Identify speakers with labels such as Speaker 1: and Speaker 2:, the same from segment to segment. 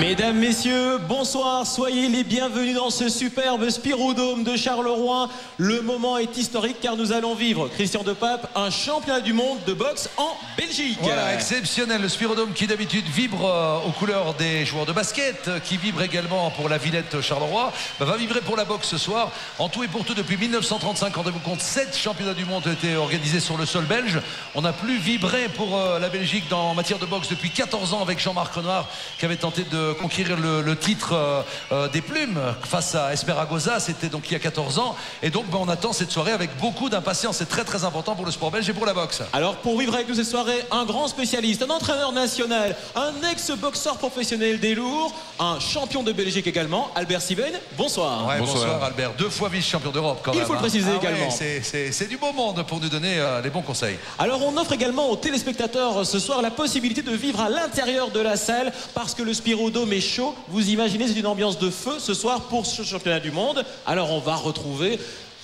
Speaker 1: Mesdames, messieurs, bonsoir, soyez les bienvenus dans ce superbe Spirodome de Charleroi. Le moment est historique car nous allons vivre, Christian Depape, un championnat du monde de boxe en Belgique.
Speaker 2: Voilà, exceptionnel, le Spirodome qui d'habitude vibre aux couleurs des joueurs de basket, qui vibre également pour la Villette Charleroi, va vibrer pour la boxe ce soir. En tout et pour tout, depuis 1935, rendez-vous compte, 7 championnats du monde ont été organisés sur le sol belge. On n'a plus vibré pour la Belgique en matière de boxe depuis 14 ans avec Jean-Marc Renard qui avait tenté de conquérir le titre des plumes face à Esperagoza, c'était donc il y a 14 ans, et donc on attend cette soirée avec beaucoup d'impatience. C'est très très important pour le sport belge et pour la boxe.
Speaker 1: Alors pour vivre avec nous cette soirée, un grand spécialiste, un entraîneur national, un ex-boxeur professionnel des lourds, un champion de Belgique également, Albert Sibène, bonsoir.
Speaker 2: Ouais, bonsoir Albert, 2 fois vice-champion d'Europe quand même.
Speaker 1: Il faut le préciser également.
Speaker 2: Ouais, c'est du beau monde pour nous donner les bons conseils.
Speaker 1: Alors on offre également aux téléspectateurs ce soir la possibilité de vivre à l'intérieur de la salle parce que le Spirodome est chaud. Vous imaginez, c'est une ambiance de feu ce soir pour ce championnat du monde. Alors on va retrouver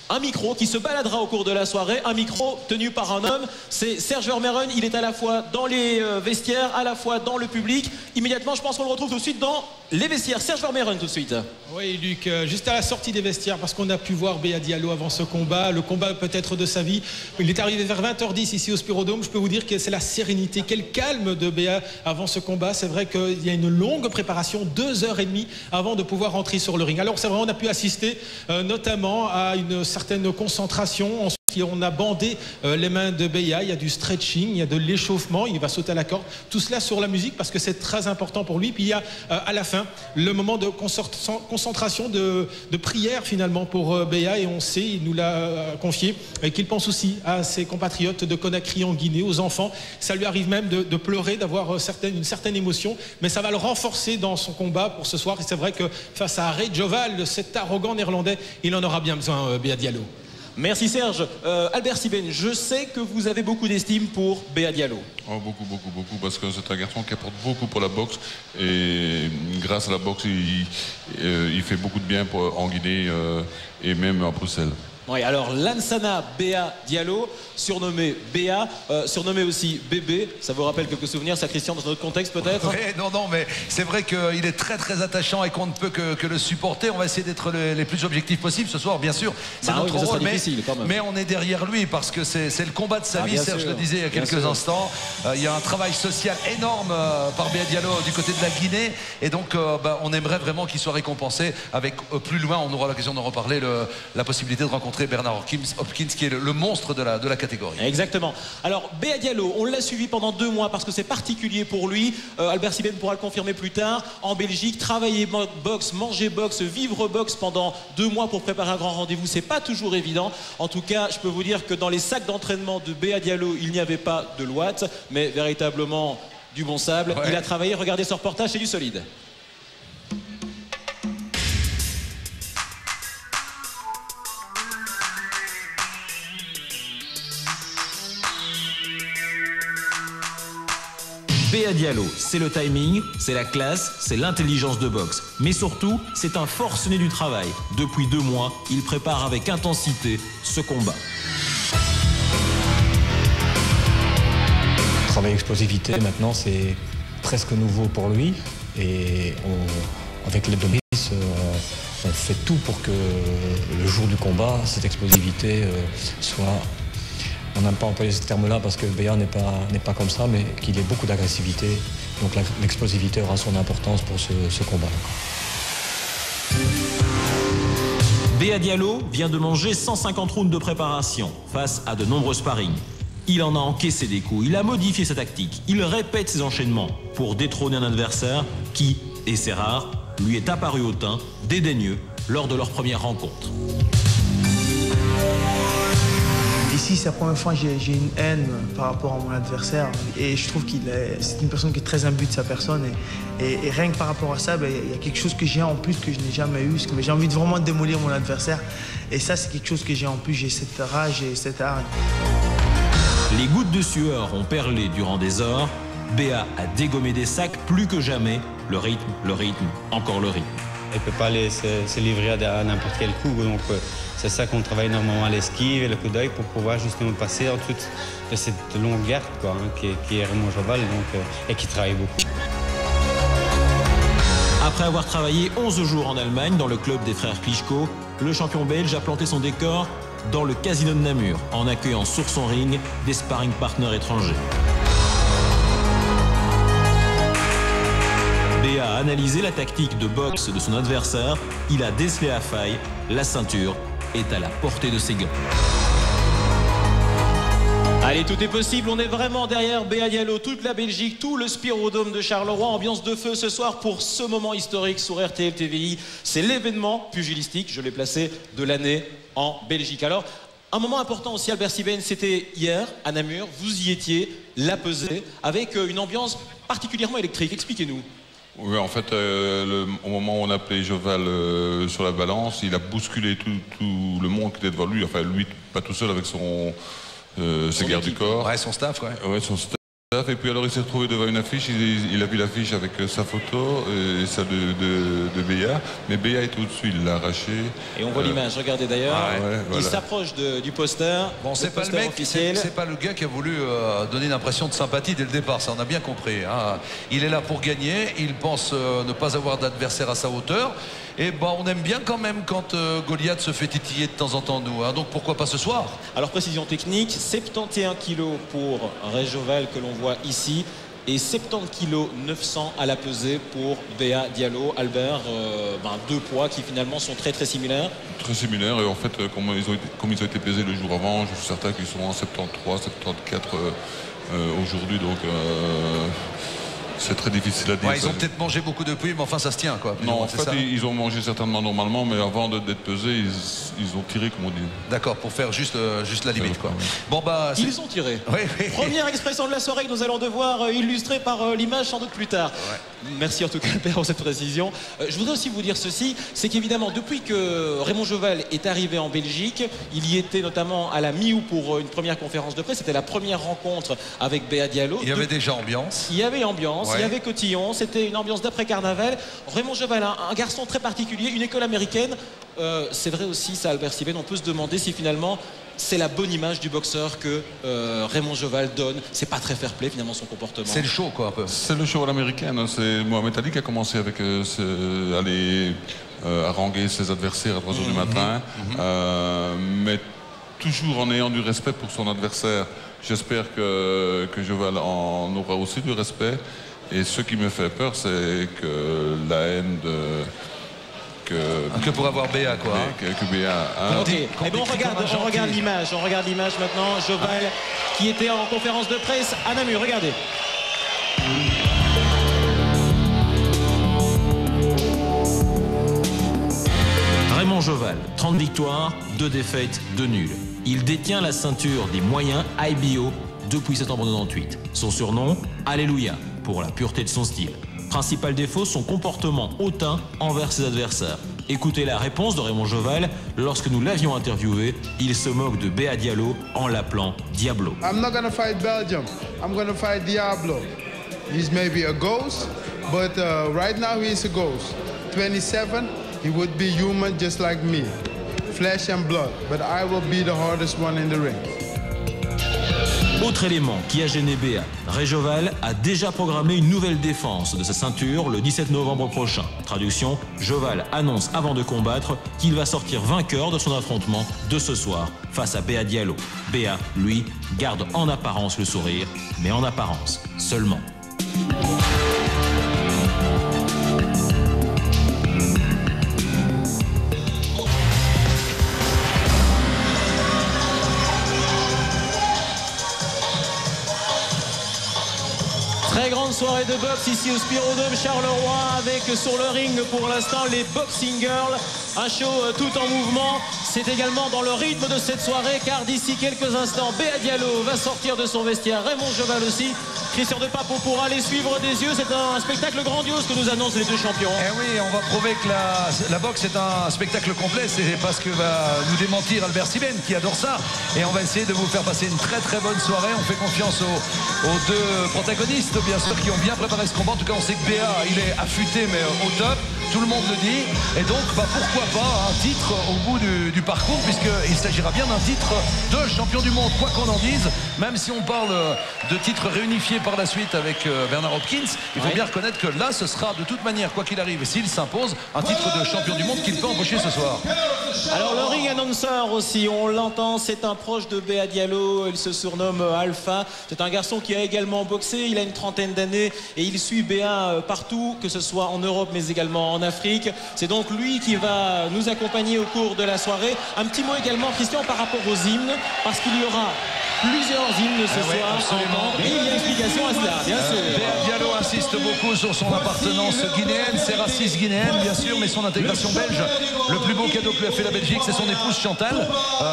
Speaker 1: un micro qui se baladera au cours de la soirée, un micro tenu par un homme, c'est Serge Vermeuren. Il est à la fois dans les vestiaires, à la fois dans le public. Immédiatement, je pense qu'on le retrouve tout de suite dans les vestiaires. Serge Vermeuren tout de suite.
Speaker 3: Oui Luc, juste à la sortie des vestiaires, parce qu'on a pu voir Béa Diallo avant ce combat, le combat peut-être de sa vie. Il est arrivé vers 20h10 ici au Spirodome. Je peux vous dire que c'est la sérénité, quel calme de Béa avant ce combat. C'est vrai qu'il y a une longue préparation, 2h30 avant de pouvoir entrer sur le ring. Alors c'est vrai, on a pu assister notamment à une certaine concentration. Ensuite, on a bandé les mains de Béa, il y a du stretching, il y a de l'échauffement, il va sauter à la corde. Tout cela sur la musique parce que c'est très important pour lui. Puis il y a à la fin le moment de concentration, de prière finalement pour Béa, et on sait, il nous l'a confié, qu'il pense aussi à ses compatriotes de Conakry en Guinée, aux enfants. Ça lui arrive même de pleurer, d'avoir une certaine émotion, mais ça va le renforcer dans son combat pour ce soir. Et c'est vrai que face à Ray Joval, cet arrogant néerlandais, il en aura bien besoin, Béa Diallo.
Speaker 1: Merci Serge. Albert Sibène, je sais que vous avez beaucoup d'estime pour Béa Diallo.
Speaker 4: Oh, beaucoup, parce que c'est un garçon qui apporte beaucoup pour la boxe, et grâce à la boxe, il fait beaucoup de bien en Guinée et même à Bruxelles.
Speaker 1: Oui, alors Lansana Béa Diallo, surnommé Béa, surnommé aussi Bébé, ça vous rappelle quelques souvenirs, ça Christian, dans notre contexte peut-être?
Speaker 2: Oui, non, mais c'est vrai qu'il est très très attachant et qu'on ne peut que le supporter. On va essayer d'être les plus objectifs possibles ce soir, bien sûr. C'est notre rôle, mais on est derrière lui parce que c'est le combat de sa vie. Serge le disait il y a quelques instants. Il y a un travail social énorme par Béa Diallo du côté de la Guinée, et donc on aimerait vraiment qu'il soit récompensé avec plus loin, on aura l'occasion d'en reparler, la possibilité de rencontrer Bernard Hopkins qui est le monstre de la catégorie.
Speaker 1: Exactement. Alors Béa Diallo, on l'a suivi pendant 2 mois parce que c'est particulier pour lui. Albert Sibène pourra le confirmer plus tard. En Belgique, travailler boxe, manger boxe, vivre boxe pendant 2 mois pour préparer un grand rendez-vous, c'est pas toujours évident. En tout cas, je peux vous dire que dans les sacs d'entraînement de Béa Diallo, il n'y avait pas de Loite, mais véritablement du bon sable. Ouais. Il a travaillé, regardez ce reportage, c'est du solide.
Speaker 5: Béa Diallo, c'est le timing, c'est la classe, c'est l'intelligence de boxe. Mais surtout, c'est un forcené du travail. Depuis 2 mois, il prépare avec intensité ce combat.
Speaker 6: Travail explosivité, maintenant, c'est presque nouveau pour lui. Et avec l'aide de Brice, on fait tout pour que le jour du combat, cette explosivité soit... On n'aime pas employer ce terme-là parce que Béa n'est pas comme ça, mais qu'il y ait beaucoup d'agressivité. Donc l'explosivité aura son importance pour ce combat.
Speaker 5: Béa Diallo vient de manger 150 rounds de préparation face à de nombreux sparring. Il en a encaissé des coups, il a modifié sa tactique, il répète ses enchaînements pour détrôner un adversaire qui, et c'est rare, lui est apparu hautain, dédaigneux, lors de leur première rencontre.
Speaker 7: Ici, c'est la première fois que j'ai une haine par rapport à mon adversaire, et je trouve c'est une personne qui est très imbue de sa personne, et rien que par rapport à ça, il y a quelque chose que j'ai en plus que je n'ai jamais eu, que j'ai envie de vraiment démolir mon adversaire, et ça c'est quelque chose que j'ai en plus, j'ai cette rage et cette hargne.
Speaker 5: Les gouttes de sueur ont perlé durant des heures, Béa a dégommé des sacs plus que jamais, le rythme, encore le rythme.
Speaker 8: Elle ne peut pas se livrer à n'importe quel coup, donc c'est ça qu'on travaille énormément à l'esquive et le coup d'œil pour pouvoir justement passer en toute de cette longue garde qui est Raymond Joval, et qui travaille beaucoup.
Speaker 5: Après avoir travaillé 11 jours en Allemagne dans le club des frères Klitschko, le champion belge a planté son décor dans le casino de Namur en accueillant sur son ring des sparring partners étrangers. Béa a analysé la tactique de boxe de son adversaire, il a décelé la faille, la ceinture est à la portée de ses gants.
Speaker 1: Allez, tout est possible, on est vraiment derrière Béa Diallo, toute la Belgique, tout le Spirodome de Charleroi, ambiance de feu ce soir pour ce moment historique sur RTL TVI. C'est l'événement pugilistique, je l'ai placé, de l'année en Belgique. Alors, un moment important aussi, Albert Sibène, c'était hier à Namur, vous y étiez, la pesée, avec une ambiance particulièrement électrique. Expliquez-nous.
Speaker 4: Oui, en fait, au moment où on a appelé Joval sur la balance, il a bousculé tout le monde qui était devant lui, enfin lui, pas tout seul avec ses gardes du corps.
Speaker 2: Ouais, son staff, ouais.
Speaker 4: Ouais, son staff. Et puis alors il s'est retrouvé devant une affiche, il a vu l'affiche avec sa photo et celle de Béa, mais Béa était au-dessus, il l'a arraché.
Speaker 1: Et on voit l'image, regardez d'ailleurs,
Speaker 4: voilà.
Speaker 1: Il s'approche du poster.
Speaker 2: Bon, c'est pas le mec, c'est pas le gars qui a voulu donner une impression de sympathie dès le départ, ça on a bien compris. Hein. Il est là pour gagner, il pense ne pas avoir d'adversaire à sa hauteur. Et ben, on aime bien quand même quand Goliath se fait titiller de temps en temps, nous. Hein. Donc pourquoi pas ce soir?
Speaker 1: Alors précision technique, 71 kg pour Réjoval que l'on voit ici et 70 kg 900 à la pesée pour Béa Diallo. Albert, deux poids qui finalement sont très similaires.
Speaker 4: Très similaires et en fait comme ils ont été pesés le jour avant, je suis certain qu'ils sont en 73, 74 aujourd'hui, donc c'est très difficile à dire.
Speaker 2: Ouais, ils ont peut-être mangé beaucoup de pluie, mais enfin ça se tient quoi.
Speaker 4: Non, en fait ils ont mangé certainement normalement, mais avant d'être pesés, ils ont tiré comme on dit.
Speaker 2: D'accord, pour faire juste la limite quoi. Bon bah
Speaker 1: ils ont tiré.
Speaker 2: Oui.
Speaker 1: Première expression de la soirée que nous allons devoir illustrer par l'image sans doute plus tard. Ouais. Merci en tout cas Albert pour cette précision. Je voudrais aussi vous dire ceci, c'est qu'évidemment depuis que Raymond Joval est arrivé en Belgique, il y était notamment à la mi-août pour une première conférence de presse. C'était la première rencontre avec Béa Diallo.
Speaker 2: Il y avait déjà ambiance.
Speaker 1: Il y avait ambiance. Il y avait cotillon, c'était une ambiance d'après-carnaval. Raymond Joval, un garçon très particulier, une école américaine. C'est vrai aussi, ça, Albert Sibène, on peut se demander si finalement c'est la bonne image du boxeur que Raymond Joval donne. C'est pas très fair-play finalement son comportement.
Speaker 2: C'est le show quoi un peu.
Speaker 4: C'est le show à l'américaine. Hein. C'est Mohamed Ali qui a commencé avec aller haranguer ses adversaires à 3 h du matin. Mais toujours en ayant du respect pour son adversaire. J'espère que Joval en aura aussi du respect. Et ce qui me fait peur, c'est que la haine
Speaker 2: que pour avoir Béa quoi.
Speaker 4: Que Béa.
Speaker 1: Et bon, on regarde l'image. On regarde l'image maintenant. Joval qui était en conférence de presse à Namur. Regardez.
Speaker 5: Raymond Joval, 30 victoires, 2 défaites, 2 nuls. Il détient la ceinture des moyens IBO depuis septembre 98. Son surnom, Alléluia, pour la pureté de son style. Principal défaut, son comportement hautain envers ses adversaires. Écoutez la réponse de Raymond Joval lorsque nous l'avions interviewé. Il se moque de Béa Diallo en l'appelant Diablo.
Speaker 9: I'm not gonna fight Belgium. I'm gonna fight Diablo. He's maybe a ghost, but right now he's a ghost. 27, he would be human just like me. Flesh and blood, but I will be the hardest one in the ring.
Speaker 5: Autre élément qui a gêné Béa, Réjoval a déjà programmé une nouvelle défense de sa ceinture le 17 novembre prochain. Traduction, Joval annonce avant de combattre qu'il va sortir vainqueur de son affrontement de ce soir face à Béa Diallo. Béa, lui, garde en apparence le sourire, mais en apparence seulement.
Speaker 1: Très grande soirée de boxe ici au Spirodome Charleroi avec sur le ring pour l'instant les Boxing Girls. Un show tout en mouvement. C'est également dans le rythme de cette soirée car d'ici quelques instants, Béa Diallo va sortir de son vestiaire. Raymond Joval aussi. Christian De Papo pourra les suivre des yeux. C'est un spectacle grandiose que nous annoncent les deux champions.
Speaker 2: Eh oui, on va prouver que la boxe est un spectacle complet. C'est parce que va nous démentir Albert Sibène qui adore ça. Et on va essayer de vous faire passer une très bonne soirée. On fait confiance aux deux protagonistes, bien sûr, qui ont bien préparé ce combat. En tout cas, on sait que Béa, il est affûté, mais au top. Tout le monde le dit. Et donc, pourquoi pas un titre au bout du du parcours, puisqu'il s'agira bien d'un titre de champion du monde, quoi qu'on en dise. Même si on parle de titres réunifiés par la suite avec Bernard Hopkins, il faut bien reconnaître que là, ce sera de toute manière, quoi qu'il arrive, s'il s'impose, un titre de champion du monde qu'il peut empocher ce soir.
Speaker 1: Alors le ring announcer aussi, on l'entend, c'est un proche de Béa Diallo, il se surnomme Alpha. C'est un garçon qui a également boxé, il a une trentaine d'années et il suit Béa partout, que ce soit en Europe mais également en Afrique. C'est donc lui qui va nous accompagner au cours de la soirée. Un petit mot également, Christian, par rapport aux hymnes, parce qu'il y aura plusieurs hymnes ce soir.
Speaker 2: Absolument.
Speaker 1: Et il y a explication à cela, bien sûr.
Speaker 2: Béa Diallo insiste beaucoup sur son appartenance guinéenne, ses racistes guinéennes, bien sûr, mais son intégration belge. Le plus beau cadeau que lui a fait la Belgique, c'est son épouse Chantal.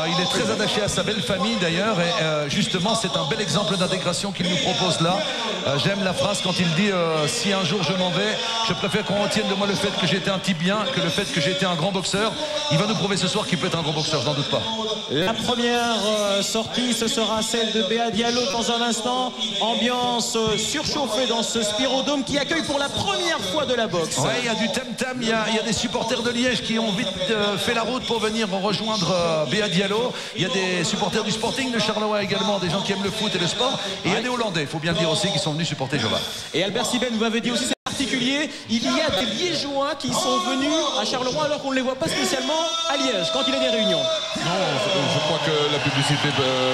Speaker 2: Il est très attaché à sa belle famille d'ailleurs, et justement, c'est un bel exemple d'intégration qu'il nous propose là. J'aime la phrase quand il dit si un jour je m'en vais, je préfère qu'on retienne de moi le fait que j'étais un type bien que le fait que j'étais un grand boxeur. Il va nous prouver ce soir qu'il peut être un grand boxeur, je n'en doute pas.
Speaker 1: La première sortie, ce sera celle de Béa Diallo dans un instant. Ambiance surchauffée dans ce Spirodome qui accueille pour la première fois de la boxe.
Speaker 2: Ouais, il y a du tam-tam, il y a des supporters de Liège qui ont vite fait la route pour venir rejoindre Béa Diallo. Il y a des supporters du Sporting de Charleroi également, des gens qui aiment le foot et le sport. Et il y a des Hollandais, il faut bien le dire aussi, qui sont venus supporter Jova.
Speaker 1: Et Albert Sibène, vous m'avez dit aussi, c'est particulier, il y a des Liégeois qui sont venus à Charleroi alors qu'on ne les voit pas spécialement à Liège quand il y a des réunions.
Speaker 4: Non, je crois que la publicité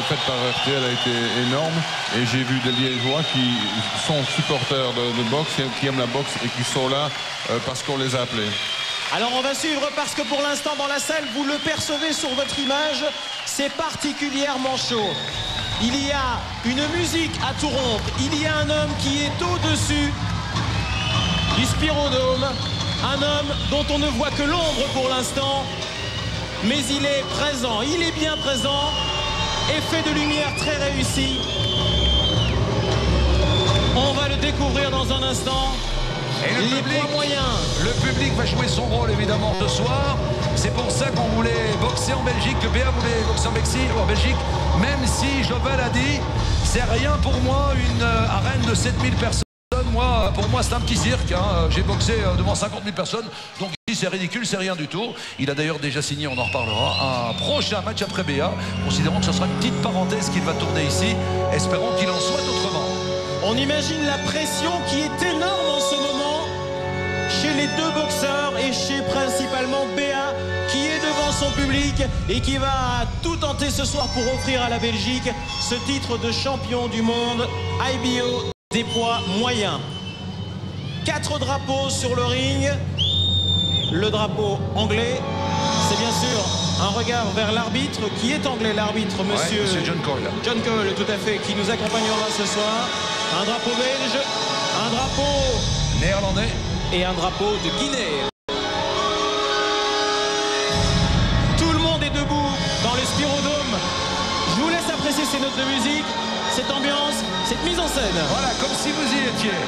Speaker 4: faite par RTL a été énorme et j'ai vu des Liégeois qui sont supporters de boxe, qui aiment la boxe et qui sont là parce qu'on les a appelés.
Speaker 1: Alors on va suivre parce que pour l'instant dans la salle, vous le percevez sur votre image, c'est particulièrement chaud. Il y a une musique à tout rompre, il y a un homme qui est au-dessus du Spirodome, un homme dont on ne voit que l'ombre pour l'instant, mais il est présent, il est bien présent, effet de lumière très réussi. On va le découvrir dans un instant.
Speaker 2: Et le public va jouer son rôle évidemment ce soir. C'est pour ça qu'on voulait boxer en Belgique, que Béa voulait boxer en Belgique, même si Jovel a dit c'est rien pour moi une arène de 7000 personnes. Pour moi c'est un petit cirque, hein. J'ai boxé devant 50 000 personnes, donc ici c'est ridicule, c'est rien du tout. Il a d'ailleurs déjà signé, on en reparlera, un prochain match après Béa, considérant que ce sera une petite parenthèse qu'il va tourner ici. Espérons qu'il en soit autrement.
Speaker 1: On imagine la pression qui est énorme en ce moment chez les deux boxeurs et chez principalement Béa qui est devant son public et qui va tout tenter ce soir pour offrir à la Belgique ce titre de champion du monde IBO des poids moyens. 4 drapeaux sur le ring. Le drapeau anglais, c'est bien sûr un regard vers l'arbitre qui est anglais, l'arbitre, monsieur
Speaker 2: John Cole.
Speaker 1: John Cole, tout à fait, qui nous accompagnera ce soir. Un drapeau belge, un drapeau
Speaker 2: néerlandais
Speaker 1: et un drapeau de Guinée. Tout le monde est debout dans le Spirodome. Je vous laisse apprécier ces notes de musique, cette ambiance, cette mise en scène.
Speaker 2: Voilà, comme si vous y étiez.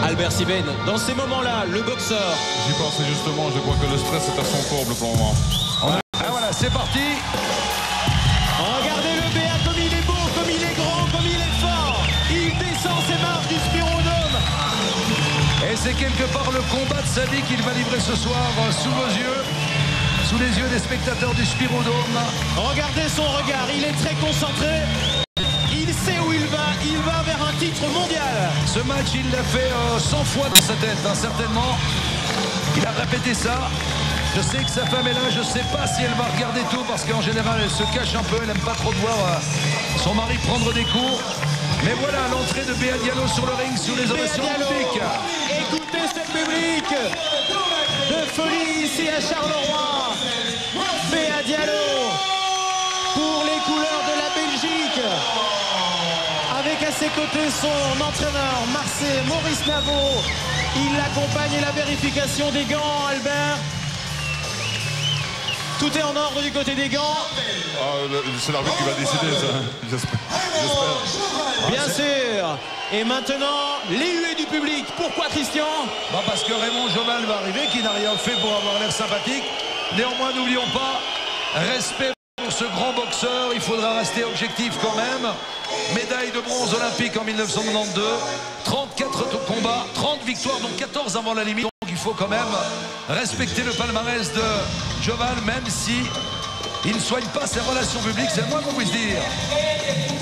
Speaker 1: Albert Sibène, dans ces moments-là, le boxeur.
Speaker 4: J'y pensais justement, je crois que le stress est à son comble pour le moment.
Speaker 2: Ah voilà, c'est parti.
Speaker 1: Regardez le Béa comme il est beau, comme il est grand, comme il est fort. Il descend ses marches du Spirodome.
Speaker 2: Et c'est quelque part le combat de sa vie qu'il va livrer ce soir sous vos yeux, sous les yeux des spectateurs du Spirodome.
Speaker 1: Regardez son regard, il est très concentré. Il sait où il va vers un titre mondial.
Speaker 2: Ce match, il l'a fait 100 fois dans sa tête, hein, certainement. Il a répété ça. Je sais que sa femme est là, je ne sais pas si elle va regarder tout, parce qu'en général, elle se cache un peu, elle n'aime pas trop de voir son mari prendre des coups. Mais voilà l'entrée de Béa Diallo sur le ring, sous les ovations publiques.
Speaker 1: Écoutez ce public de folie ici à Charleroi. Béa Diallo pour les couleurs de la Belgique. Avec à ses côtés son entraîneur Maurice Navot. Il l'accompagne et la vérification des gants, Albert. Tout est en ordre du côté des gants.
Speaker 4: C'est l'arbitre qui va décider ça, j'espère.
Speaker 1: Bien sûr. Et maintenant, les huées du public. Pourquoi, Christian?
Speaker 2: Parce que Raymond Joval va arriver, qui n'a rien fait pour avoir l'air sympathique. Néanmoins, n'oublions pas, respect pour ce grand boxeur. Il faudra rester objectif quand même. Médaille de bronze olympique en 1992. 34 combats, 30 victoires, donc 14 avant la limite. Donc il faut quand même respecter le palmarès de Joval, même si il ne soigne pas ses relations publiques. C'est le moins qu'on puisse dire.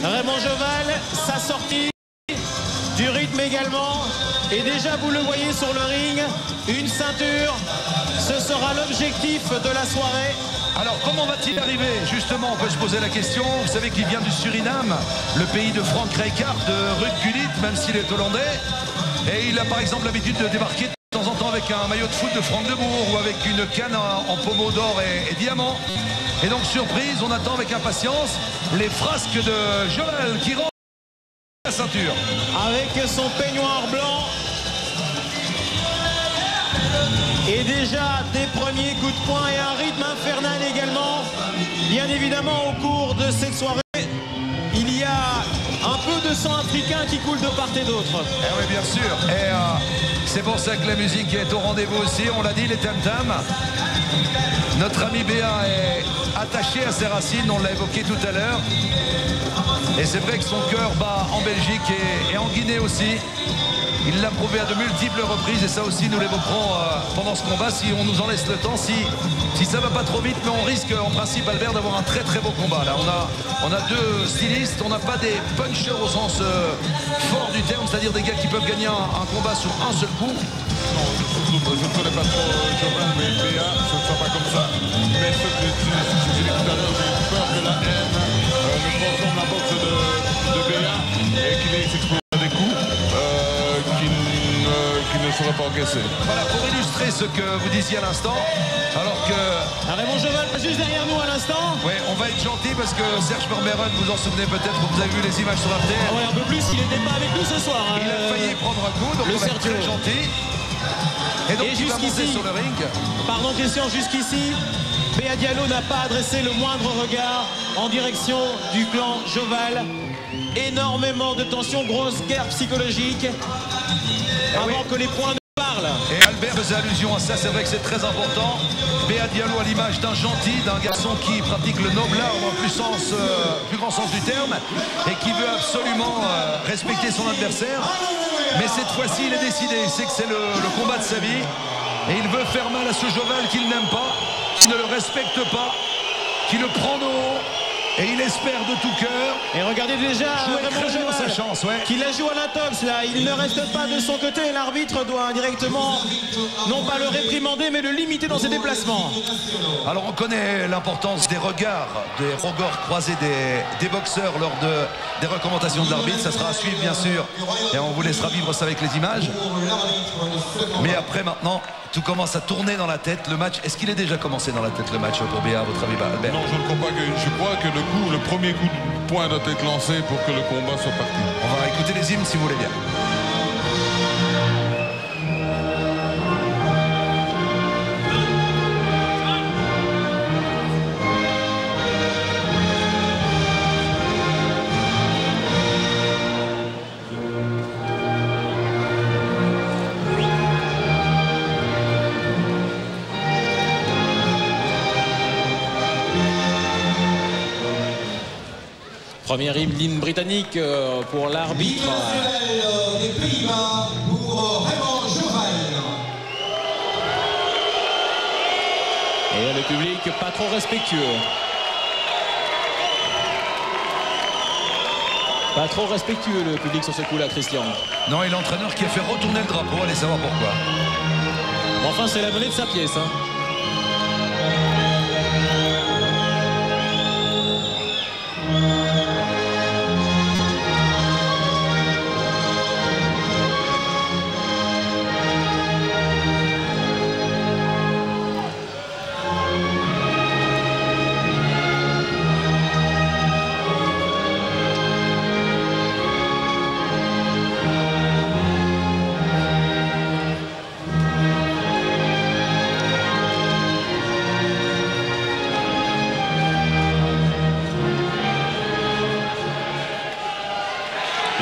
Speaker 1: Raymond Joval, sa sortie, du rythme également. Et déjà, vous le voyez sur le ring, une ceinture. Ce sera l'objectif de la soirée.
Speaker 2: Alors, comment va-t-il arriver? Justement, on peut se poser la question. Vous savez qu'il vient du Suriname, le pays de Frank Rijkaard, de Ruud Gullit, même s'il est hollandais. Et il a par exemple l'habitude de débarquer de temps en temps avec un maillot de foot de Frank de Boer ou avec une canne en pommeau d'or et diamant. Et donc, surprise, on attend avec impatience les frasques de Joval qui rentre la ceinture.
Speaker 1: Avec son peignoir blanc. Et déjà des premiers coups de poing et un rythme infernal également. Bien évidemment, au cours de cette soirée, il y a un peu de sang africain qui coule de part et d'autre.
Speaker 2: Eh oui, bien sûr. Et c'est pour ça que la musique est au rendez-vous aussi. On l'a dit, les tam-tams. Notre ami Béa est attaché à ses racines, on l'a évoqué tout à l'heure. Et c'est vrai que son cœur bat en Belgique et en Guinée aussi. Il l'a prouvé à de multiples reprises et ça aussi nous l'évoquerons pendant ce combat si on nous en laisse le temps, si ça va pas trop vite, mais on risque en principe, Albert, d'avoir un très très beau combat. Là, on a deux stylistes, on n'a pas des punchers au sens fort du terme, c'est-à-dire des gars qui peuvent gagner un combat sur un seul coup.
Speaker 4: Non, je ne connais pas trop Joval, mais Béa, ce ne sera pas comme ça. Mais ce que j'ai dit tout à l'heure, j'ai peur que la haine ne transforme la boxe de Béa et qu'il s'expose à des coups qu'il ne sera pas encaissé.
Speaker 2: Voilà, pour illustrer ce que vous disiez à l'instant, alors que...
Speaker 1: Raymond Joval juste derrière nous à l'instant.
Speaker 2: Oui, on va être gentil parce que Serge Vermeuren, vous en souvenez peut-être, vous avez vu les images sur RTL.
Speaker 1: Ah ouais, un peu plus, il n'était pas avec nous ce soir.
Speaker 2: Il a failli prendre un coup, donc
Speaker 1: le
Speaker 2: on va être très gentil. Et donc il va monter sur le ring.
Speaker 1: Pardon Christian, jusqu'ici, Béa Diallo n'a pas adressé le moindre regard en direction du clan Joval. Énormément de tension, grosse guerre psychologique avant que les points ne parlent.
Speaker 2: Et Albert faisait allusion à ça, c'est vrai que c'est très important. Béa Diallo à l'image d'un gentil, d'un garçon qui pratique le noble art dans le plus grand sens du terme et qui veut absolument respecter son adversaire. Mais cette fois-ci, il est décidé. Il sait que c'est le combat de sa vie. Et il veut faire mal à ce Joval qu'il n'aime pas, qui ne le respecte pas, qui le prend de haut. Et il espère de tout cœur.
Speaker 1: Et regardez déjà Raymond Joval
Speaker 2: sa chance, ouais.
Speaker 1: Qui la joue à l'intox là. Il ne reste pas de son côté. L'arbitre doit indirectement, non pas le réprimander, mais le limiter dans ses déplacements.
Speaker 2: Alors on connaît l'importance des regards croisés des boxeurs lors des recommandations de l'arbitre. Ça sera à suivre bien sûr. Et on vous laissera vivre ça avec les images. Mais après maintenant, tout commence à tourner dans la tête. Le match, est-ce qu'il est déjà commencé dans la tête le match pour Béa, à votre avis, Albert?
Speaker 4: Non, je ne crois pas que. Je crois que le premier coup de poing doit être lancé pour que le combat soit parti.
Speaker 2: On va écouter les hymnes si vous voulez bien.
Speaker 1: Première hymne britannique pour l'arbitre.
Speaker 10: Des Pays-Bas pour Raymond Joval.
Speaker 1: Et là, le public pas trop respectueux. Pas trop respectueux le public sur ce coup-là, Christian.
Speaker 2: Non, et l'entraîneur qui a fait retourner le drapeau, allez savoir pourquoi.
Speaker 1: Enfin, c'est la monnaie de sa pièce. Hein.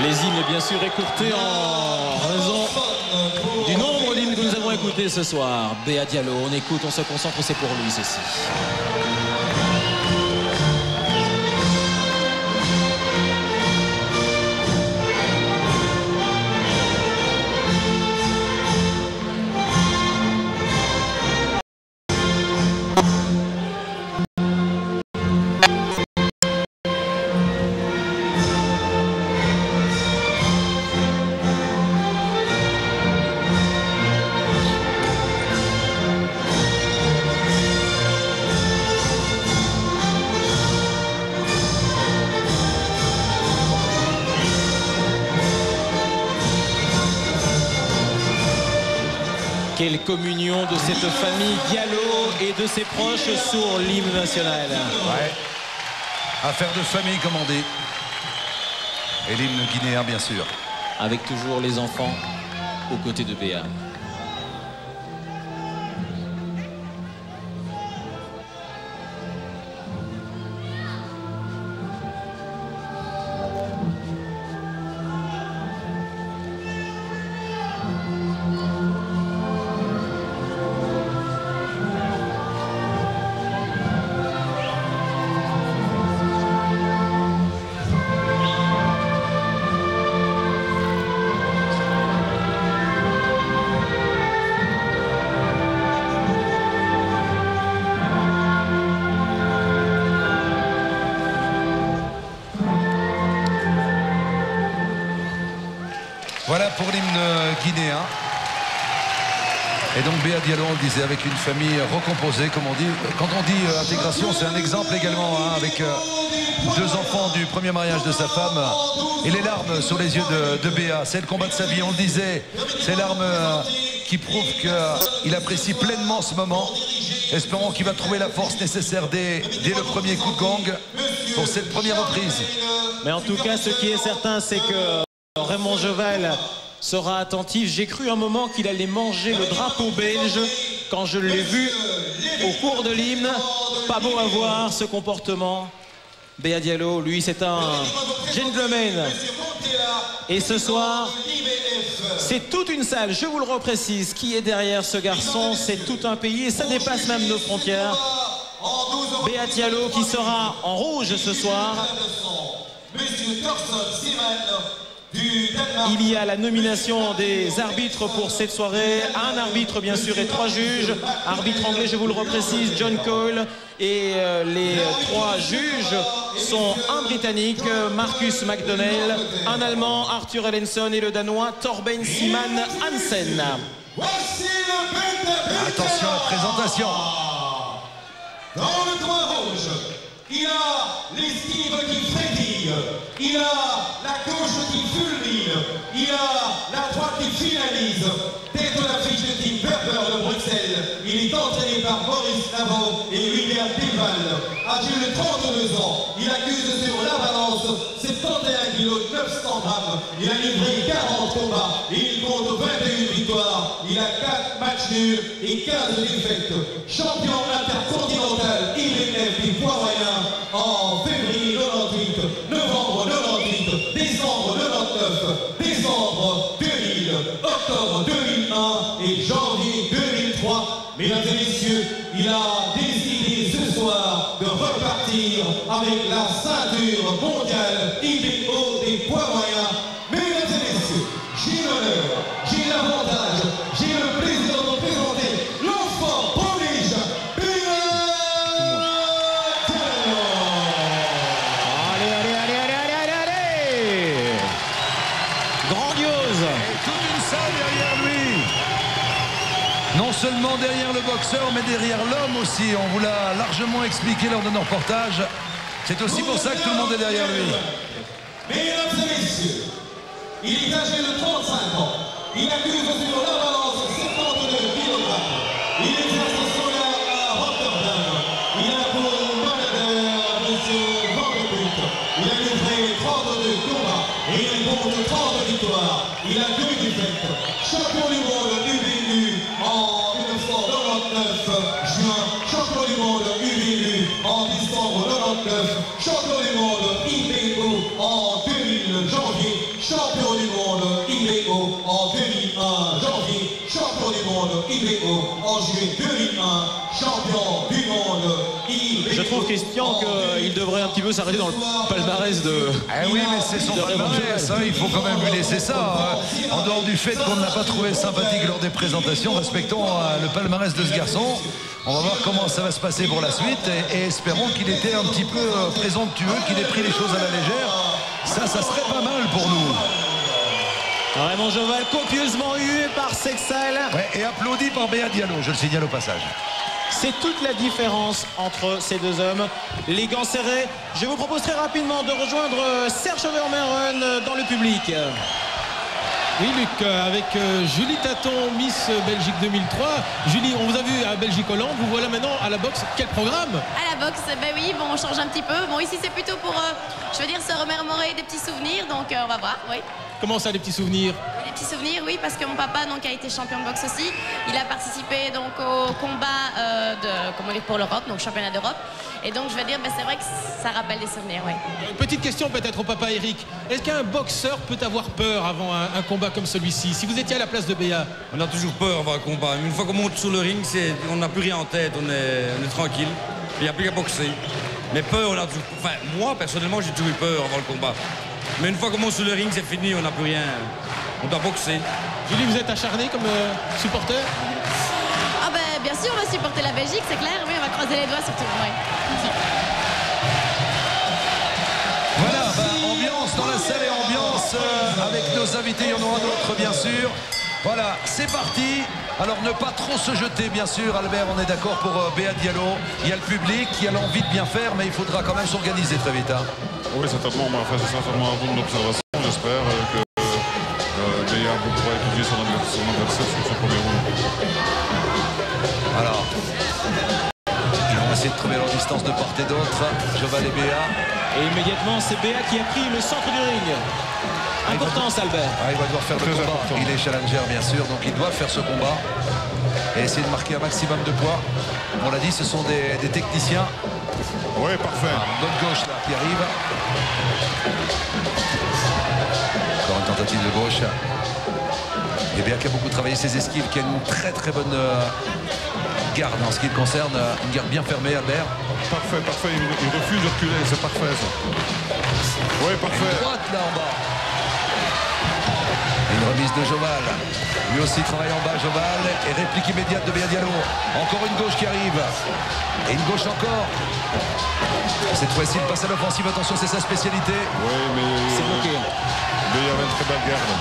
Speaker 1: Les hymnes, bien sûr, écourtés en raison du nombre d'hymnes que nous avons écoutés ce soir. Béa Diallo, on écoute, on se concentre, c'est pour lui, ceci. Quelle communion de cette famille Diallo et de ses proches sur l'hymne national.
Speaker 2: Ouais. Affaire de famille, comme on dit. Et l'hymne guinéen, bien sûr.
Speaker 1: Avec toujours les enfants aux côtés de Béa.
Speaker 2: Voilà pour l'hymne guinéen. Et donc Béa Diallo, on le disait, avec une famille recomposée, comme on dit. Quand on dit intégration, c'est un exemple également, hein, avec 2 enfants du premier mariage de sa femme et les larmes sur les yeux de Béa. C'est le combat de sa vie, on le disait. Ces larmes qui prouvent qu'il apprécie pleinement ce moment. Espérons qu'il va trouver la force nécessaire dès le premier coup de gong pour cette première reprise.
Speaker 1: Mais en tout cas, ce qui est certain, c'est que Raymond Jovel sera attentif. J'ai cru un moment qu'il allait manger le drapeau belge quand je l'ai vu au cours de l'hymne. Pas beau à voir ce comportement. Béa Diallo, lui, c'est un gentleman. Et ce soir, c'est toute une salle, je vous le reprécise, qui est derrière ce garçon. C'est tout un pays et ça dépasse même nos frontières. Béa Diallo qui sera en rouge ce soir. Il y a la nomination des arbitres pour cette soirée. Un arbitre bien sûr et 3 juges. Arbitre anglais, je vous le reprécise, John Cole. Et les 3 juges sont un Britannique, Marcus McDonnell, un Allemand, Arthur Ellenson, et le Danois, Torben Siman Hansen.
Speaker 2: Attention à la présentation.
Speaker 10: Dans le coin rouge, il a l'esquive qui frétille, il a la gauche qui fulmine, il a la droite qui finalise. Tête de l'affiche de Tim Berber de Bruxelles, il est entraîné par Boris Lavaux et William Deval. Âgé de 32 ans, il accuse sur la balance 71 kg 900 grammes. Il a livré 40 combats et il compte 21 victoires. Il a 4 matchs nuls et 15 défaites. Champion intercontinental IBF du poids moyen en février 98, novembre 98, décembre 99, décembre 2000, octobre 2001 et janvier 2003. Mesdames et messieurs, il a décidé ce soir de repartir avec la ceinture mondiale IBO des poids moyens. Mesdames et messieurs, j'ai l'honneur, j'ai l'avantage, j'ai le plaisir de vous présenter l'enfant prodige, Béa Diallo.
Speaker 1: Allez. Grandiose.
Speaker 2: Et toute une salle derrière lui. Non seulement derrière le boxeur, mais derrière l'homme aussi. On vous l'a largement expliqué lors de nos reportages. C'est aussi pour ça que tout le monde est derrière lui.
Speaker 10: Mesdames et messieurs, il est âgé de 35 ans. Il accuse sur la balance 72 kg. Il exerce son art à Rotterdam. Il a pour manager M. Van de Putt. Il a livré 32 combats et il compte 30 victoires. Il a 2 défaites. Champion du monde UBU en 1999 juin. Champion du monde UBU en décembre 99. Champion du monde IBO en 2000 janvier. champion du monde IBO en 2001 janvier, champion du monde IBO en juillet 2001, champion du monde IBO.
Speaker 1: Je trouve, Christian, qu'il devrait un petit peu s'arrêter dans le palmarès de...
Speaker 2: Eh oui, mais c'est son palmarès, hein, il faut quand même lui laisser ça. Hein. En dehors du fait qu'on ne l'a pas trouvé sympathique lors des présentations, respectons le palmarès de ce garçon. On va voir comment ça va se passer pour la suite et espérons qu'il était un petit peu présomptueux, qu'il ait pris les choses à la légère. Ça serait pas mal pour nous.
Speaker 1: Raymond Joval, copieusement hué par Sexal.
Speaker 2: Ouais, et applaudi par Béa Diallo, je le signale au passage.
Speaker 1: C'est toute la différence entre ces deux hommes. Les gants serrés. Je vous propose très rapidement de rejoindre Serge Vermeuren dans le public.
Speaker 3: Oui, Luc, avec Julie Taton, Miss Belgique 2003. Julie, on vous a vu à Belgique-Hollande, vous voilà maintenant à la boxe. Quel programme?
Speaker 11: À la boxe, ben oui, bon, on change un petit peu. Bon, ici, c'est plutôt pour, je veux dire, se remémorer des petits souvenirs, donc on va voir, oui.
Speaker 3: Comment ça, des petits souvenirs?
Speaker 11: Des petits souvenirs, oui, parce que mon papa donc, a été champion de boxe aussi. Il a participé donc au combat pour l'Europe, donc championnat d'Europe. Et donc, je veux dire, ben, c'est vrai que ça rappelle des souvenirs, oui.
Speaker 3: Petite question peut-être au papa Eric. Est-ce qu'un boxeur peut avoir peur avant un combat comme celui-ci? Si vous étiez à la place de Béa?
Speaker 12: On a toujours peur avant un combat. Mais une fois qu'on monte sur le ring, on n'a plus rien en tête, on est tranquille. Il n'y a plus qu'à boxer. Mais peur, on a toujours... Enfin, moi, personnellement, j'ai toujours eu peur avant le combat. Mais une fois qu'on monte sur le ring, c'est fini, on n'a plus rien. On doit boxer.
Speaker 3: Julie, vous êtes acharné comme supporter?
Speaker 11: Ah ben, bien sûr, on va supporter la Belgique, c'est clair. Oui, on va croiser les doigts surtout. Ouais.
Speaker 2: Voilà, ambiance dans la salle et ambiance avec nos invités. Il y en aura d'autres, bien sûr. Voilà, c'est parti. Alors, ne pas trop se jeter, bien sûr. Albert, on est d'accord pour Béa Diallo. Il y a le public qui a l'envie de bien faire, mais il faudra quand même s'organiser très vite. Hein.
Speaker 4: Oui, certainement. Enfin, c'est certainement un round d'observation. J'espère que Béa pourra étudier son adversaire sur ce premier round.
Speaker 2: Alors, ils vont essayer de trouver leur distance de part et d'autre. Joval et Béa.
Speaker 1: Et immédiatement, c'est Béa qui a pris le centre du ring. Importance, Albert.
Speaker 2: Il va devoir faire le combat. Important. Il est challenger, bien sûr, donc il doit faire ce combat et essayer de marquer un maximum de poids. On l'a dit, ce sont des techniciens.
Speaker 4: Oui, parfait.
Speaker 2: Bonne gauche là qui arrive. Encore une tentative de gauche. Et bien qui a beaucoup travaillé ses esquives, qui a une très très bonne garde en ce qui le concerne. Une garde bien fermée, Albert.
Speaker 4: Parfait, parfait. Il refuse de reculer, c'est parfait ça. Oui, parfait.
Speaker 2: Une droite là en bas. Une remise de Joval. Lui aussi travaille en bas, Joval. Et réplique immédiate de Béa Diallo. Encore une gauche qui arrive. Et une gauche encore. Cette fois-ci, il passe à l'offensive. Attention, c'est sa spécialité.
Speaker 4: Oui, mais
Speaker 1: c'est bloqué.
Speaker 4: Béa avait une très belle garde.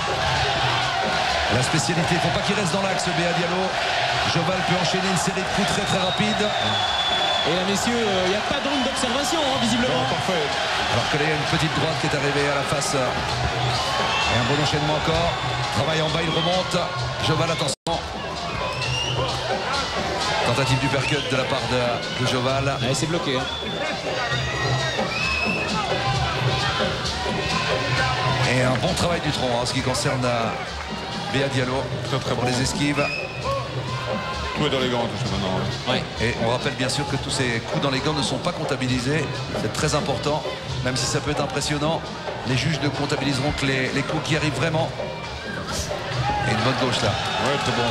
Speaker 2: La spécialité, il ne faut pas qu'il reste dans l'axe, Béa Diallo. Joval peut enchaîner une série de coups très très rapides.
Speaker 1: Et là, messieurs, il n'y a pas de round d'observation, hein, visiblement.
Speaker 4: Non, parfait.
Speaker 2: Alors que là, il y a une petite droite qui est arrivée à la face. Et un bon enchaînement encore. Travail en bas, il remonte. Joval, attention. Tentative du percut de la part de Joval.
Speaker 1: Ouais, c'est bloqué. Hein.
Speaker 2: Et un bon travail du tronc en ce qui concerne Béa Diallo.
Speaker 4: Très très
Speaker 2: pour
Speaker 4: bon.
Speaker 2: les esquives.
Speaker 4: Tout est dans les gants, tout ça maintenant.
Speaker 1: Ouais.
Speaker 2: Et on rappelle bien sûr que tous ces coups dans les gants ne sont pas comptabilisés. C'est très important, même si ça peut être impressionnant. Les juges ne comptabiliseront que les coups qui arrivent vraiment. Et une bonne gauche là.
Speaker 4: Oui, très bon.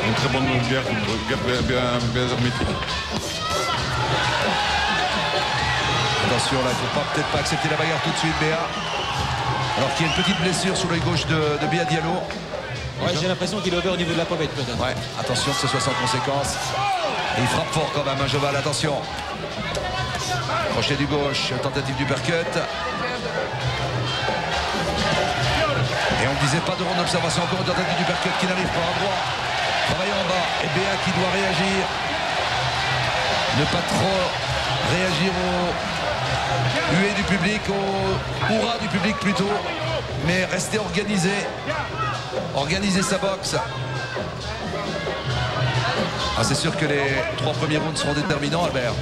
Speaker 4: Une très bonne garde bien hermétique.
Speaker 2: Attention là, il ne faut peut-être pas accepter la bagarre tout de suite, Béa. Alors qu'il y a une petite blessure sur l'œil gauche de Béa Diallo.
Speaker 1: Ouais, j'ai l'impression qu'il est over au niveau de la pommette peut-être.
Speaker 2: Ouais, attention que ce soit sans conséquence. Et il frappe fort quand même, un Joval, attention. Crochet du gauche, tentative du percut. Et on ne disait pas de ronde d'observation, encore une tentative du percut qui n'arrive pas à droit. Travail en bas, et Béa qui doit réagir. Ne pas trop réagir au huée du public, au hurrah du public plutôt. Mais rester organisé. Organiser sa boxe. Ah, c'est sûr que les 3 premiers rounds seront déterminants, Albert.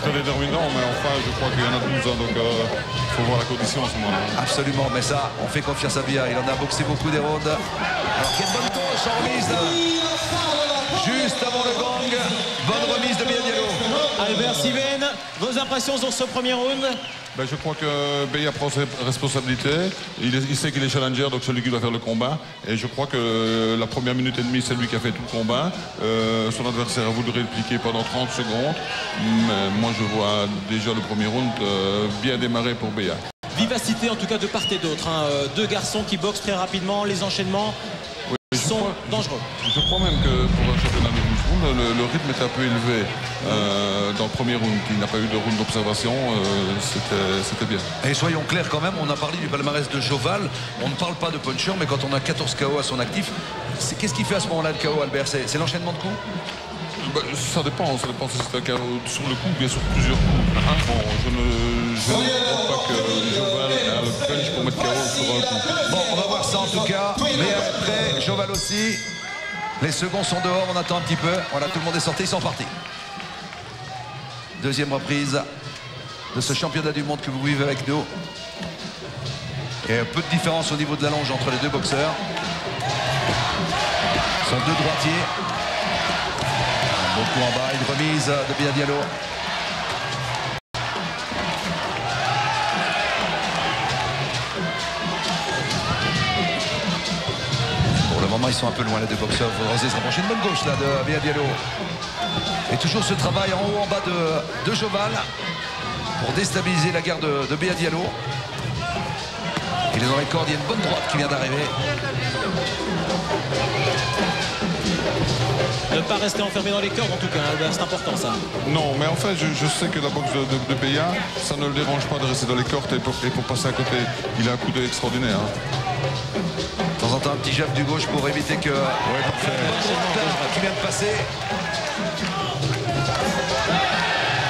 Speaker 4: Très déterminant, mais enfin, je crois qu'il y en a 12, donc il faut voir la condition à ce moment-là.
Speaker 2: Absolument, mais ça, on fait confiance à Béa. Il en a boxé beaucoup des rounds. Alors, quelle bonne gauche en remise là. Juste avant le gang. Bonne remise de Béa Diallo.
Speaker 1: Albert Siven, Vos impressions sur ce premier round?
Speaker 4: Ben, je crois que Béa prend ses responsabilités. Il sait qu'il est challenger, donc celui qui doit faire le combat. Et je crois que la première minute et demie, c'est lui qui a fait tout le combat. Son adversaire a voulu répliquer pendant 30 secondes. Mais moi, je vois déjà le premier round bien démarré pour Béa.
Speaker 1: Vivacité en tout cas de part et d'autre. Hein. Deux garçons qui boxent très rapidement. Les enchaînements sont dangereux.
Speaker 4: Je crois même que pour un championnat de 12 rounds, le rythme est un peu élevé dans le premier round. Il n'a pas eu de round d'observation, c'était bien.
Speaker 2: Et soyons clairs quand même, on a parlé du palmarès de Joval. On ne parle pas de puncher, mais quand on a 14 KO à son actif, qu'est-ce qu'il fait à ce moment-là le KO, Albert? C'est l'enchaînement de coups?
Speaker 4: Ben, ça dépend si c'est un KO sur le coup ou bien sur plusieurs coups. Bon, je ne crois pas que Joval a le punch pour mettre KO sur un coup.
Speaker 2: Bon, on va voir ça en tout cas. Mais après, Joval aussi. Les seconds sont dehors, on attend un petit peu. Voilà, tout le monde est sorti, ils sont partis. Deuxième reprise de ce championnat du monde que vous vivez avec nous. Et un peu de différence au niveau de la longe entre les deux boxeurs. Ce sont deux droitiers. Un bon coup en bas, une remise de Béa Diallo. Pour le moment, ils sont un peu loin les deux boxeurs. Il faudra oser se rapprocher. Une bonne gauche là de Béa Diallo. Et toujours ce travail en haut, en bas de Joval pour déstabiliser la garde de Béa Diallo. Il est dans les cordes, il y a une bonne droite qui vient d'arriver.
Speaker 1: Ne pas rester enfermé dans les cordes en tout cas, Albert, c'est important ça.
Speaker 4: Non, mais en fait, je sais que la boxe de Béa, ça ne le dérange pas de rester dans les cordes et pour passer à côté. Il a un coup d'œil extraordinaire. Hein.
Speaker 2: De temps en temps, un petit jab du gauche pour éviter que...
Speaker 4: Ouais, parfait.
Speaker 2: Qui vient de passer.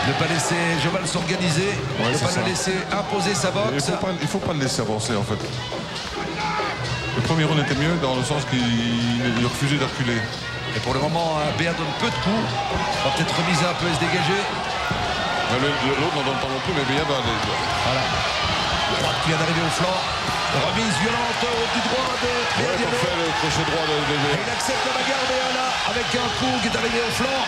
Speaker 2: Ne pas laisser Joval s'organiser, ne pas le laisser imposer sa boxe.
Speaker 4: Il ne faut pas le laisser avancer en fait. Le premier round était mieux dans le sens qu'il refusait de reculer.
Speaker 2: Et pour le moment, Béa donne peu de coups. Va peut-être remiser un peu et se dégager.
Speaker 4: L'autre n'en donne pas non plus, mais Béa va aller.
Speaker 2: Voilà. Droite qui vient d'arriver au flanc. Remise violente du droit de Béa Diallo.
Speaker 4: Le crochet droit de Béa.
Speaker 2: Il accepte la bagarre Béa là, avec un coup qui est arrivé au flanc.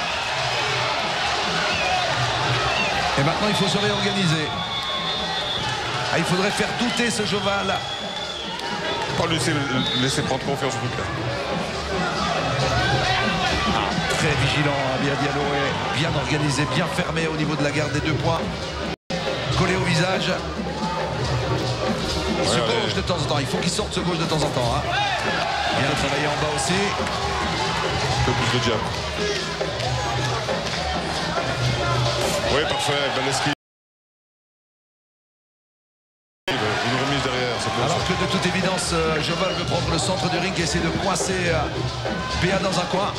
Speaker 2: Et maintenant, il faut se réorganiser. Ah, il faudrait faire douter ce Joval.
Speaker 4: Pas laisser prendre confiance en tout cas.
Speaker 2: Très vigilant, Béa Diallo est bien organisé, bien fermé au niveau de la garde des 2 points. Collé au visage. Ce gauche de temps en temps, il faut qu'il sorte ce gauche de temps en temps. Hein. Bien travaillé en bas aussi.
Speaker 4: Un peu plus de jab. Oui, parfait, belle esquive. Une remise derrière, c'est bien.
Speaker 2: Alors que de toute évidence, Joval veut prendre le centre du ring et essayer de coincer Béa dans un coin.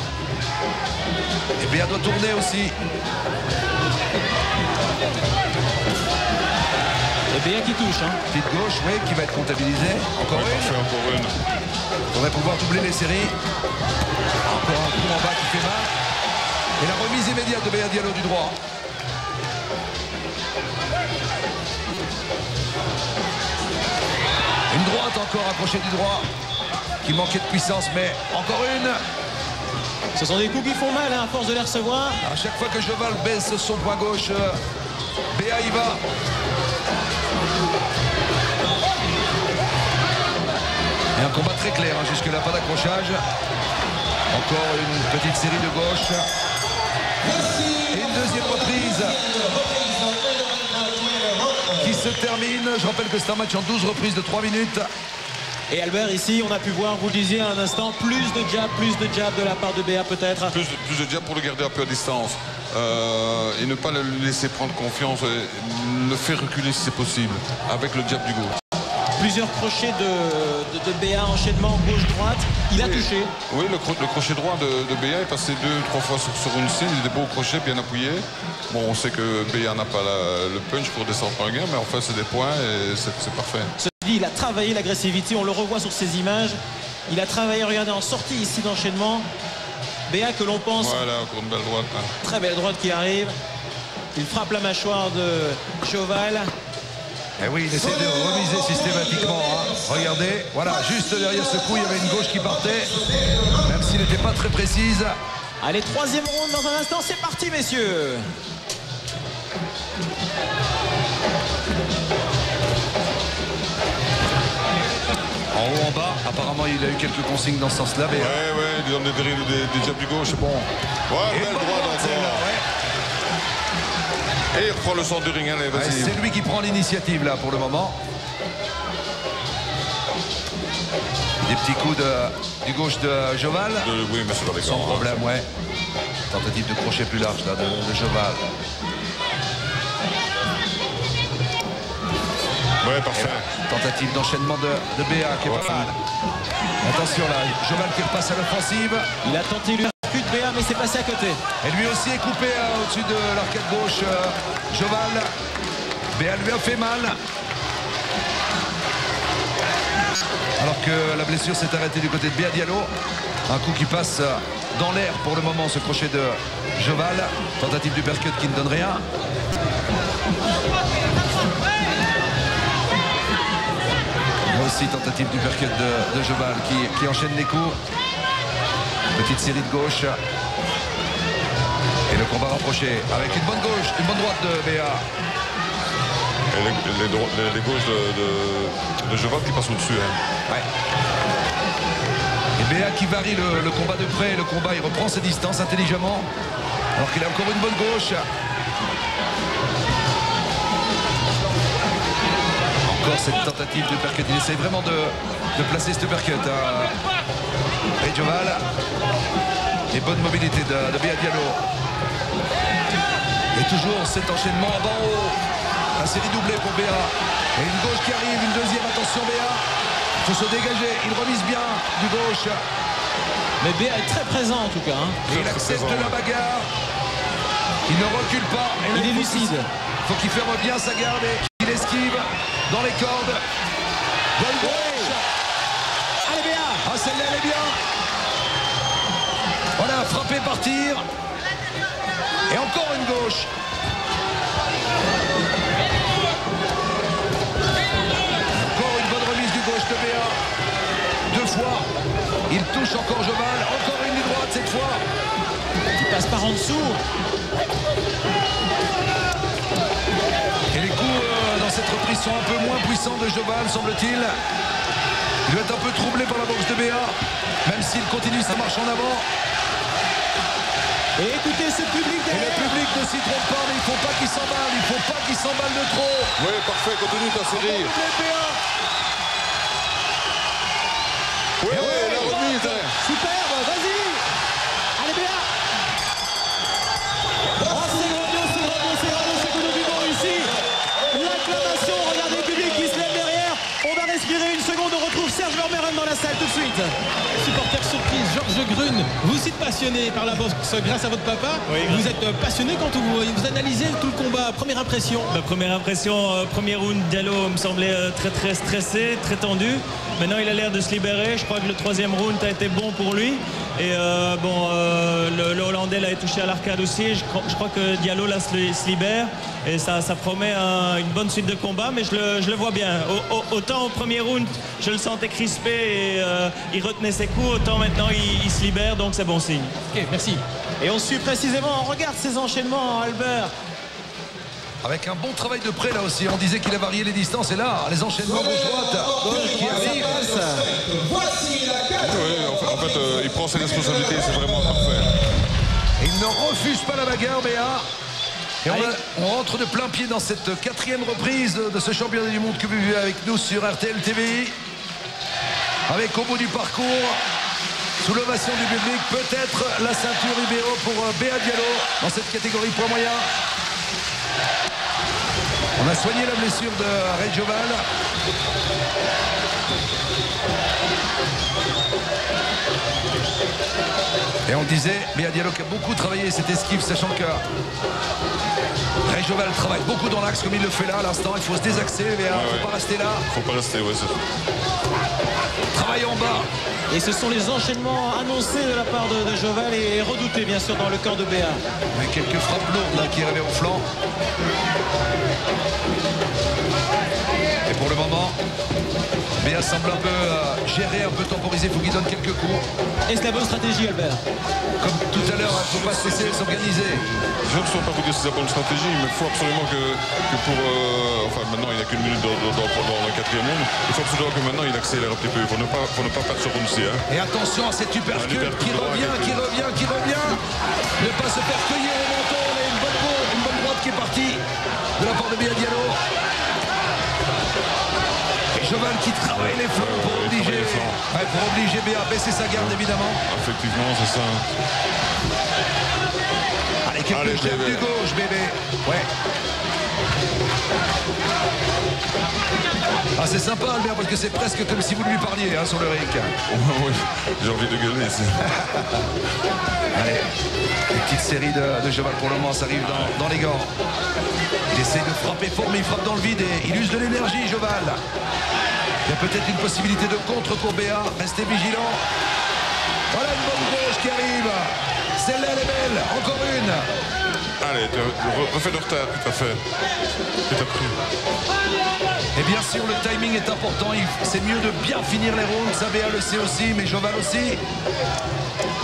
Speaker 2: Et Béa doit tourner aussi.
Speaker 1: Et Béa qui touche. Hein.
Speaker 2: Petite gauche, oui, qui va être comptabilisée. Encore une.
Speaker 4: Parfait, encore une.
Speaker 2: On va pouvoir doubler les séries. Encore un coup en bas qui fait mal. Et la remise immédiate de Béa Diallo du droit. Une droite encore accrochée du droit. Qui manquait de puissance, mais encore une.
Speaker 1: Ce sont des coups qui font mal hein, à force de les recevoir.
Speaker 2: À chaque fois que Joval baisse son poing gauche, Béa y va. Et un combat très clair, hein, jusque-là, pas d'accrochage. Encore une petite série de gauche. Et une deuxième reprise qui se termine. Je rappelle que c'est un match en 12 reprises de 3 minutes.
Speaker 1: Et Albert, ici, on a pu voir, vous le disiez à un instant, plus de jab de la part de Béa peut-être.
Speaker 4: Plus de jab pour le garder un peu à distance. Et ne pas le laisser prendre confiance. Le faire reculer si c'est possible, avec le jab du gauche.
Speaker 1: Plusieurs crochets de Béa, enchaînement gauche-droite. Il a touché.
Speaker 4: Oui, le crochet droit de Béa est passé 2-3 fois sur une cible. Il a des beaux crochets bien appuyés. Bon, on sait que Béa n'a pas le punch pour descendre un gain, mais en fait, c'est des points et c'est parfait.
Speaker 1: Il a travaillé l'agressivité, on le revoit sur ces images. Il a travaillé, regardez, en sortie ici d'enchaînement. Béa que l'on pense...
Speaker 4: Voilà, encore une belle droite. Hein.
Speaker 1: Très belle droite qui arrive. Il frappe la mâchoire de Joval.
Speaker 2: Et oui, il essaie de remiser systématiquement. Hein. Regardez, voilà, juste derrière ce coup, il y avait une gauche qui partait. Même s'il n'était pas très précise.
Speaker 1: Allez, troisième round dans un instant, c'est parti, messieurs.
Speaker 2: En haut, en bas, apparemment il a eu quelques consignes dans ce sens-là. Mais...
Speaker 4: Ouais, il donne des jabs du gauche, c'est bon. Ouais, belle droite encore. Et il reprend le centre du ring, allez, vas-y.
Speaker 2: C'est lui qui prend l'initiative là pour le moment. Des petits coups du gauche de Joval.
Speaker 4: Oui, mais c'est dans les
Speaker 2: sans problème, ouais. Tentative de crochet plus large là de Joval.
Speaker 4: Ouais, parfait.
Speaker 2: Tentative d'enchaînement de Béa qui est pas mal. Attention là, Joval qui repasse à l'offensive.
Speaker 1: Il a tenté le percute Béa, mais c'est passé à côté.
Speaker 2: Et lui aussi est coupé au-dessus de l'arcade gauche. Joval. Béa lui a fait mal. Alors que la blessure s'est arrêtée du côté de Béa Diallo. Un coup qui passe dans l'air pour le moment, ce crochet de Joval. Tentative du percut qui ne donne rien. Là aussi tentative du percut de Joval qui enchaîne les coups. Petite série de gauche. Et le combat rapproché avec une bonne gauche, une bonne droite de Béa.
Speaker 4: Et les gauches de Joval qui passent au-dessus. Hein.
Speaker 2: Ouais. Et Béa qui varie le combat de près. Le combat, il reprend ses distances intelligemment. Alors qu'il a encore une bonne gauche. Encore cette tentative de percut. Il essaie vraiment de placer ce percut à Joval. Et bonne mobilité de Béa Diallo. Et toujours cet enchaînement en bas en haut. La série doublée pour Béa. Et une gauche qui arrive, une deuxième. Attention Béa. Il faut se dégager. Il remise bien du gauche.
Speaker 1: Mais Béa est très présent en tout cas. Hein.
Speaker 2: Il accepte la bagarre. Il ne recule pas. Et
Speaker 1: il est lucide.
Speaker 2: Il faut qu'il ferme bien sa garde et qu'il esquive dans les cordes. Bonne gauche.
Speaker 1: Allez Béa.
Speaker 2: Ah, celle-là elle est bien. Voilà, frapper, partir. Et encore une gauche. Encore une bonne remise du gauche de Béa. Deux fois. Il touche encore Joval. Encore une du droite cette fois.
Speaker 1: Il passe par en dessous.
Speaker 2: Et les coups dans cette reprise sont un peu moins puissants de Joval, semble-t-il. Il doit être un peu troublé par la boxe de Béa, même s'il continue sa marche en avant.
Speaker 1: Et écoutez ce public derrière.
Speaker 2: Et le public ne s'y trompe pas, mais il ne faut pas qu'il s'emballe. Il ne faut pas qu'il s'emballe de trop.
Speaker 4: Oui, parfait, continue ta série. Oui, la remise.
Speaker 1: Superbe, vas-y. Allez Béa. Oh, c'est grandiose, c'est coup de Bidon ici. L'acclamation, regardez le public qui se lève derrière. On va respirer une seconde, on retrouve Serge Vermeuren dans la salle tout de suite.
Speaker 3: Supporter surprise, Georges Grune. Vous êtes passionné par la boxe grâce à votre papa. Oui, vous êtes passionné quand vous analysez tout le combat. Première impression?
Speaker 13: Première impression, premier round, Diallo me semblait très stressé, très tendu. Maintenant, il a l'air de se libérer. Je crois que le troisième round a été bon pour lui. Et le Hollandais l'a touché à l'arcade aussi. Je crois que Diallo là se libère. Et ça promet une bonne suite de combat. Mais je le vois bien. Autant au premier round, je le sentais crispé et il retenait ses coups. Autant maintenant, il se libère. Donc c'est bon signe.
Speaker 3: Ok, merci.
Speaker 1: Et on suit précisément. On regarde ces enchaînements, Albert.
Speaker 2: Avec un bon travail de près là aussi. On disait qu'il a varié les distances. Et là, les enchaînements gauche-droite qui arrivent.
Speaker 10: Voici la carte.
Speaker 4: Oui, en fait, il prend ses responsabilités. C'est vraiment parfait.
Speaker 2: Et il ne refuse pas la bagarre, Béa. Et on rentre de plein pied dans cette quatrième reprise de ce championnat du monde que vous vivez avec nous sur RTL TVI. Avec au bout du parcours, sous l'ovation du public, peut-être la ceinture Ibéro pour Béa Diallo dans cette catégorie poids moyen. On a soigné la blessure de Ray Joval. Et on disait, Béa Diallo qui a beaucoup travaillé cette esquive, sachant que Ray Joval travaille beaucoup dans l'axe comme il le fait là à l'instant. Il faut se désaxer, Béa, il ne faut pas rester là.
Speaker 4: Il ne faut pas rester, ouais, c'est tout.
Speaker 2: Travail en bas.
Speaker 1: Et ce sont les enchaînements annoncés de la part de Joval et redoutés bien sûr dans le corps de Béa.
Speaker 2: Avec quelques frappes lourdes là qui arrivaient au flanc. Et pour le moment, Béa semble un peu gérer, un peu temporiser, il faut qu'il donne quelques coups.
Speaker 1: Et c'est la bonne stratégie, Albert.
Speaker 2: Comme tout à l'heure, il ne faut pas se laisser s'organiser.
Speaker 4: Je ne saurais pas vous dire si c'est la bonne stratégie, mais il faut absolument que pour... enfin, maintenant, il n'y a qu'une minute dans la quatrième ronde. Il faut absolument que maintenant, il accélère un petit peu. Il faut ne pas perdre ce round-ci. Hein.
Speaker 2: Et attention à cet uppercut qui revient. Ne pas se faire cueillir au menton. Il y a une bonne droite qui est partie de la part de Béa Diallo. Et Joval qui travaille les flancs pour obliger Béa à baisser sa garde, évidemment.
Speaker 4: Effectivement, c'est ça.
Speaker 2: Allez, quelques jabs du gauche, bébé. Ouais. Ah, c'est sympa, Albert, parce que c'est presque comme si vous lui parliez sur le ring.
Speaker 4: Oui, j'ai envie de gueuler.
Speaker 2: Allez, une petite série de Joval pour le moment, ça arrive dans les gants. Il essaie de frapper fort, mais il frappe dans le vide et il use de l'énergie, Joval. Il y a peut-être une possibilité de contre pour Béa. Restez vigilants. Voilà une bonne gauche qui arrive. Celle-là, elle est belle. Encore une.
Speaker 4: Allez, refais le retard que tu as fait. Que tu as pris.
Speaker 2: Et bien sûr, le timing est important. C'est mieux de bien finir les rounds. Ça, Béa le sait aussi, mais Joval aussi.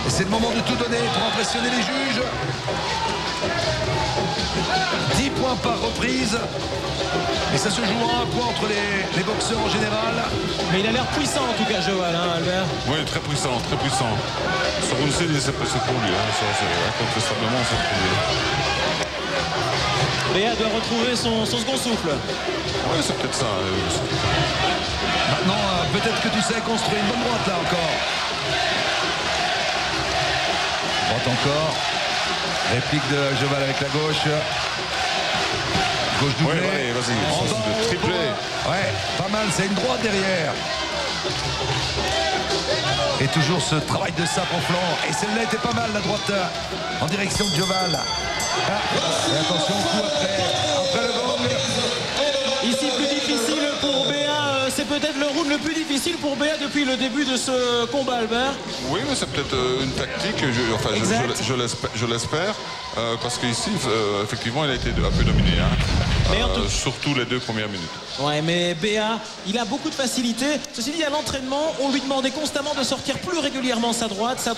Speaker 2: Et c'est le moment de tout donner pour impressionner les juges. 10 points par reprise. Et ça se joue à un point entre les boxeurs en général.
Speaker 1: Mais il a l'air puissant en tout cas, Joval, hein, Albert.
Speaker 4: Oui, très puissant, très puissant. Sur une série, c'est pour lui. Incontestablement, c'est pour lui.
Speaker 1: Béa doit retrouver son second souffle.
Speaker 4: Oui, c'est peut-être ça.
Speaker 2: Maintenant, peut-être que tu sais construire une bonne droite là encore. Droite encore. Réplique de Joval avec la gauche. Gauche doublée.
Speaker 4: Ouais, vas-y, triplé.
Speaker 2: Ouais, pas mal, c'est une droite derrière. Et toujours ce travail de sape en flanc. Et celle-là était pas mal, la droite en direction de Joval. Et attention au coup après le gong.
Speaker 1: Ici, plus difficile pour Béa. C'est peut-être le round le plus difficile pour Béa depuis le début de ce combat, Albert.
Speaker 4: Oui, mais c'est peut-être une tactique. Je l'espère. Parce qu'ici, effectivement, il a été un peu dominé. Surtout les 2 premières minutes.
Speaker 1: Ouais, mais Béa, il a beaucoup de facilité. Ceci dit, à l'entraînement, on lui demandait constamment de sortir plus régulièrement sa droite.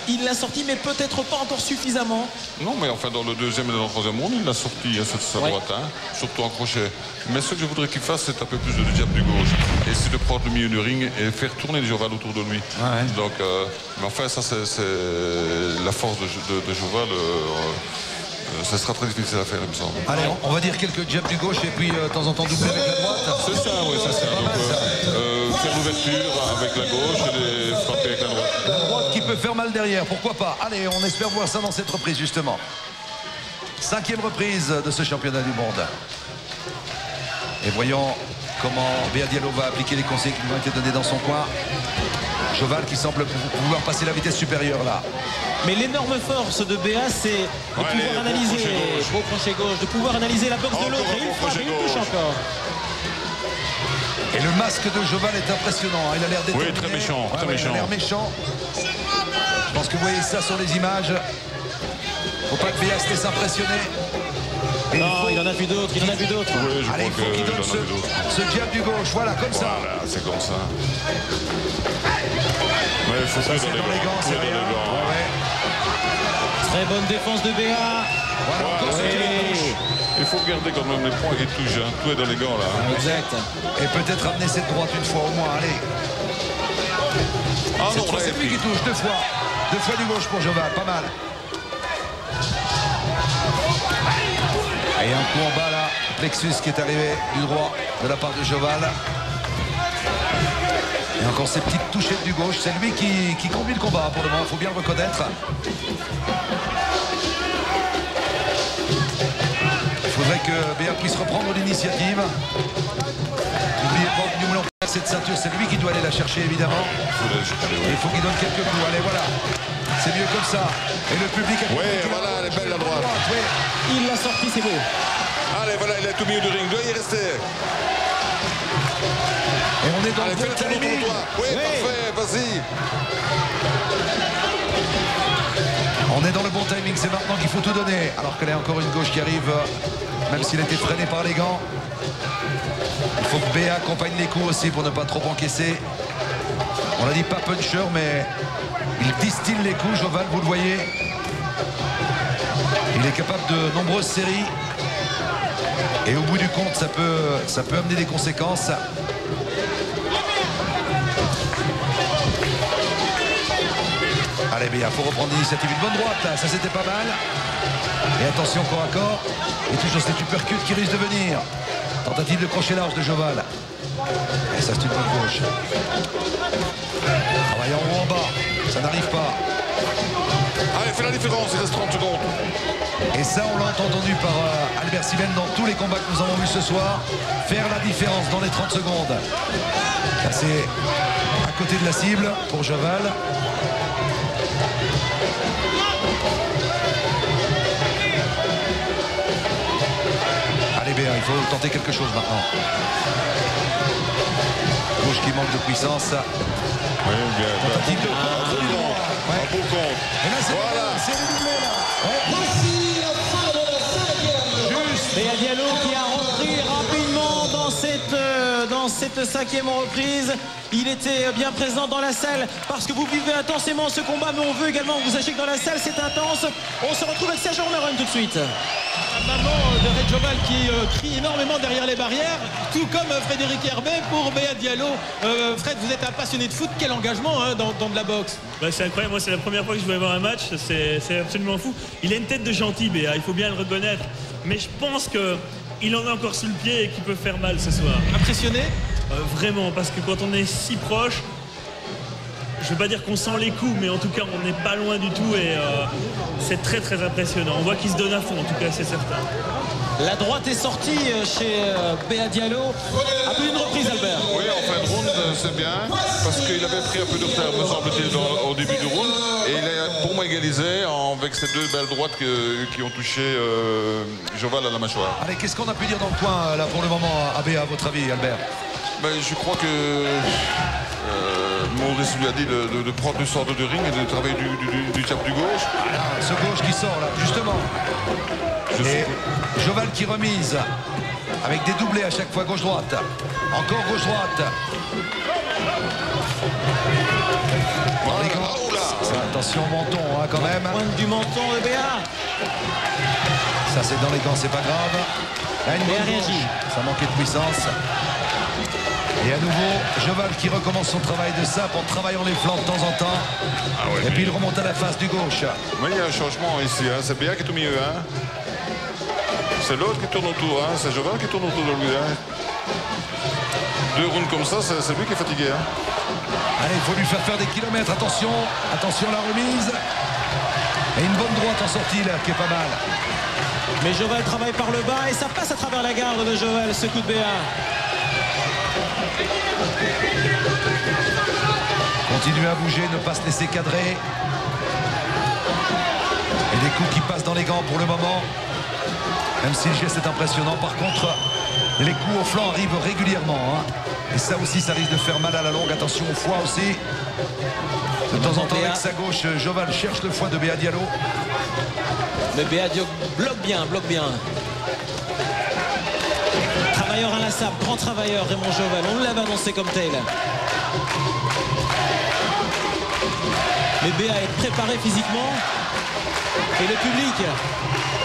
Speaker 1: Il l'a sorti, mais peut-être pas encore suffisamment.
Speaker 4: Non, mais enfin, dans le deuxième et dans le troisième round, il l'a sorti, sa droite, surtout en crochet. Mais ce que je voudrais qu'il fasse, c'est un peu plus de jab du gauche. Et c'est de prendre le milieu du ring et faire tourner le Joval autour de lui.
Speaker 2: Ouais.
Speaker 4: Donc, mais enfin, ça, c'est la force de Joval. Ça sera très difficile à faire, il me semble.
Speaker 2: Allez, on va dire quelques jabs du gauche et puis de temps en temps doubler avec la droite.
Speaker 4: C'est ça, oui, c'est ça. Donc, faire l'ouverture avec la gauche et frapper avec la droite.
Speaker 2: La droite qui peut faire mal derrière, pourquoi pas. Allez, on espère voir ça dans cette reprise, justement. 5e reprise de ce championnat du monde. Et voyons comment Béa Diallo va appliquer les conseils qui lui ont été donnés dans son coin. Joval qui semble pouvoir passer la vitesse supérieure là.
Speaker 1: Mais l'énorme force de Béa, c'est de pouvoir analyser beau crochet gauche, de pouvoir analyser la boxe de l'autre. Et une fois, il touche encore.
Speaker 2: Et le masque de Joval est impressionnant. Il a l'air déterminé.
Speaker 4: Oui, très méchant. Très méchant.
Speaker 2: Il a l'air méchant. Je pense que vous voyez ça sur les images. Faut pas que Béa se laisse impressionner. Et
Speaker 1: non, il en a vu d'autres,
Speaker 4: Oui,
Speaker 2: allez, il faut qu'il donne ce jab du gauche, voilà, comme ça.
Speaker 4: Voilà, c'est comme ça. Ouais, il faut
Speaker 2: ça, c'est dans les gants, c'est rien. Ouais.
Speaker 1: Très bonne défense de Béa.
Speaker 2: Voilà,
Speaker 4: il faut garder quand même les points qui touchent. Tout est dans les gants, là.
Speaker 1: Exact.
Speaker 2: Et peut-être amener cette droite une fois au moins, allez.
Speaker 4: Ah non,
Speaker 2: c'est lui qui touche 2 fois. 2 fois du gauche pour Joval, pas mal. Et un coup en bas là, Plexus qui est arrivé du droit de la part de Joval. Et encore ces petites touchettes du gauche, c'est lui qui conduit le combat pour le moment, il faut bien le reconnaître. Il faudrait que Béa puisse reprendre l'initiative. N'oubliez pas que nous cette ceinture, c'est lui qui doit aller la chercher évidemment. Et il faut qu'il donne quelques coups, allez voilà. C'est mieux comme ça. Et le public a
Speaker 4: voilà, elle est belle la droite.
Speaker 2: Oui.
Speaker 1: Il l'a sorti, c'est beau.
Speaker 4: Allez, voilà, il est au milieu du ring. Doit y rester.
Speaker 2: Et on est dans le bon timing.
Speaker 4: Oui, parfait, vas-y.
Speaker 2: On est dans le bon timing, c'est maintenant qu'il faut tout donner. Alors qu'elle a encore une gauche qui arrive même s'il a été freiné par les gants. Il faut que Béa accompagne les coups aussi pour ne pas trop encaisser. On l'a dit, pas puncher, mais il distille les coups, Joval, vous le voyez. Il est capable de nombreuses séries. Et au bout du compte, ça peut amener des conséquences. Allez, Béa, faut reprendre l'initiative. Une bonne droite, là, ça c'était pas mal. Et attention, corps à corps. Et toujours cet uppercut qui risque de venir. Tentative de crochet large de Joval. Et ça, c'est une bonne gauche. Travaille en haut, en bas. Ça n'arrive pas.
Speaker 4: Allez, fais la différence, il reste 30 secondes.
Speaker 2: Et ça, on l'a entendu par Albert Sivenne dans tous les combats que nous avons vus ce soir. Faire la différence dans les 30 secondes. Là, c'est à côté de la cible pour Joval. Allez, Béa, il faut tenter quelque chose maintenant. Gauche qui manque de puissance.
Speaker 4: Oui, bien.
Speaker 2: Tentative de...
Speaker 4: Un beau compte.
Speaker 2: Et là, c'est
Speaker 4: voilà.
Speaker 2: C'est le doublé, là.
Speaker 1: Béa Diallo qui a repris rapidement dans cette cinquième reprise. Il était bien présent dans la salle parce que vous vivez intensément ce combat, mais on veut également que vous sachiez que dans la salle c'est intense. On se retrouve avec Serge Hormeron tout de suite.
Speaker 3: La maman de Red Joval qui crie énormément derrière les barrières, tout comme Frédéric Herbet pour Béa Diallo. Fred, vous êtes un passionné de foot, quel engagement dans de la boxe.
Speaker 13: Bah, c'est incroyable, moi c'est la première fois que je vais voir un match, c'est absolument fou. Il a une tête de gentil, Béa, il faut bien le reconnaître. Mais je pense qu'il en a encore sous le pied et qu'il peut faire mal ce soir.
Speaker 3: Impressionné?
Speaker 13: Vraiment, parce que quand on est si proche, je ne veux pas dire qu'on sent les coups, mais en tout cas on n'est pas loin du tout et c'est très très impressionnant. On voit qu'il se donne à fond, en tout cas c'est certain.
Speaker 1: La droite est sortie chez Béa Diallo. À plus d'une reprise, Albert.
Speaker 4: Oui, en fin de round, c'est bien, parce qu'il avait pris un peu de retard, me semble-t-il, au début du round. Et il a, pour moi, égalisé avec ces deux belles droites qui ont touché Joval à la mâchoire.
Speaker 2: Allez, qu'est-ce qu'on a pu dire dans le coin, là, pour le moment, à Béa, à votre avis, Albert?
Speaker 4: Ben, je crois que Maurice lui a dit de prendre le sort de ring et de travailler du jab du gauche.
Speaker 2: Ah, ce gauche qui sort, là, justement. Et Joval qui remise avec des doublés à chaque fois gauche-droite. Encore gauche-droite. Attention au menton quand même.
Speaker 1: Pointe du menton de Béa.
Speaker 2: Ça c'est dans les gants, c'est pas grave. Là, une bonne gauche. Ça manquait de puissance. Et à nouveau, Joval qui recommence son travail de sape en travaillant les flancs de temps en temps.
Speaker 4: Ah ouais,
Speaker 2: et puis il remonte à la face du gauche.
Speaker 4: Oui, il y a un changement ici. Hein. C'est Béa qui est au milieu. Hein. C'est l'autre qui tourne autour. Hein. C'est Joval qui tourne autour de lui. Hein. Deux rounds comme ça, c'est lui qui est fatigué. Hein.
Speaker 2: Allez, il faut lui faire des kilomètres. Attention, attention la remise. Et une bonne droite en sortie là, qui est pas mal.
Speaker 1: Mais Joval travaille par le bas et ça passe à travers la garde de Joval, ce coup de Béa.
Speaker 2: Continuer à bouger, ne pas se laisser cadrer. Et des coups qui passent dans les gants pour le moment. Même si le geste est impressionnant. Par contre, les coups au flanc arrivent régulièrement. Hein. Et ça aussi, ça risque de faire mal à la longue. Attention au foie aussi. De temps en temps, avec sa gauche, Joval cherche le foie de Béa Diallo.
Speaker 1: Mais Béa Diallo bloque bien, Travailleur inlassable, grand travailleur, Raymond Joval. On l'avait annoncé comme tel. Mais Béa est préparé physiquement. Et le public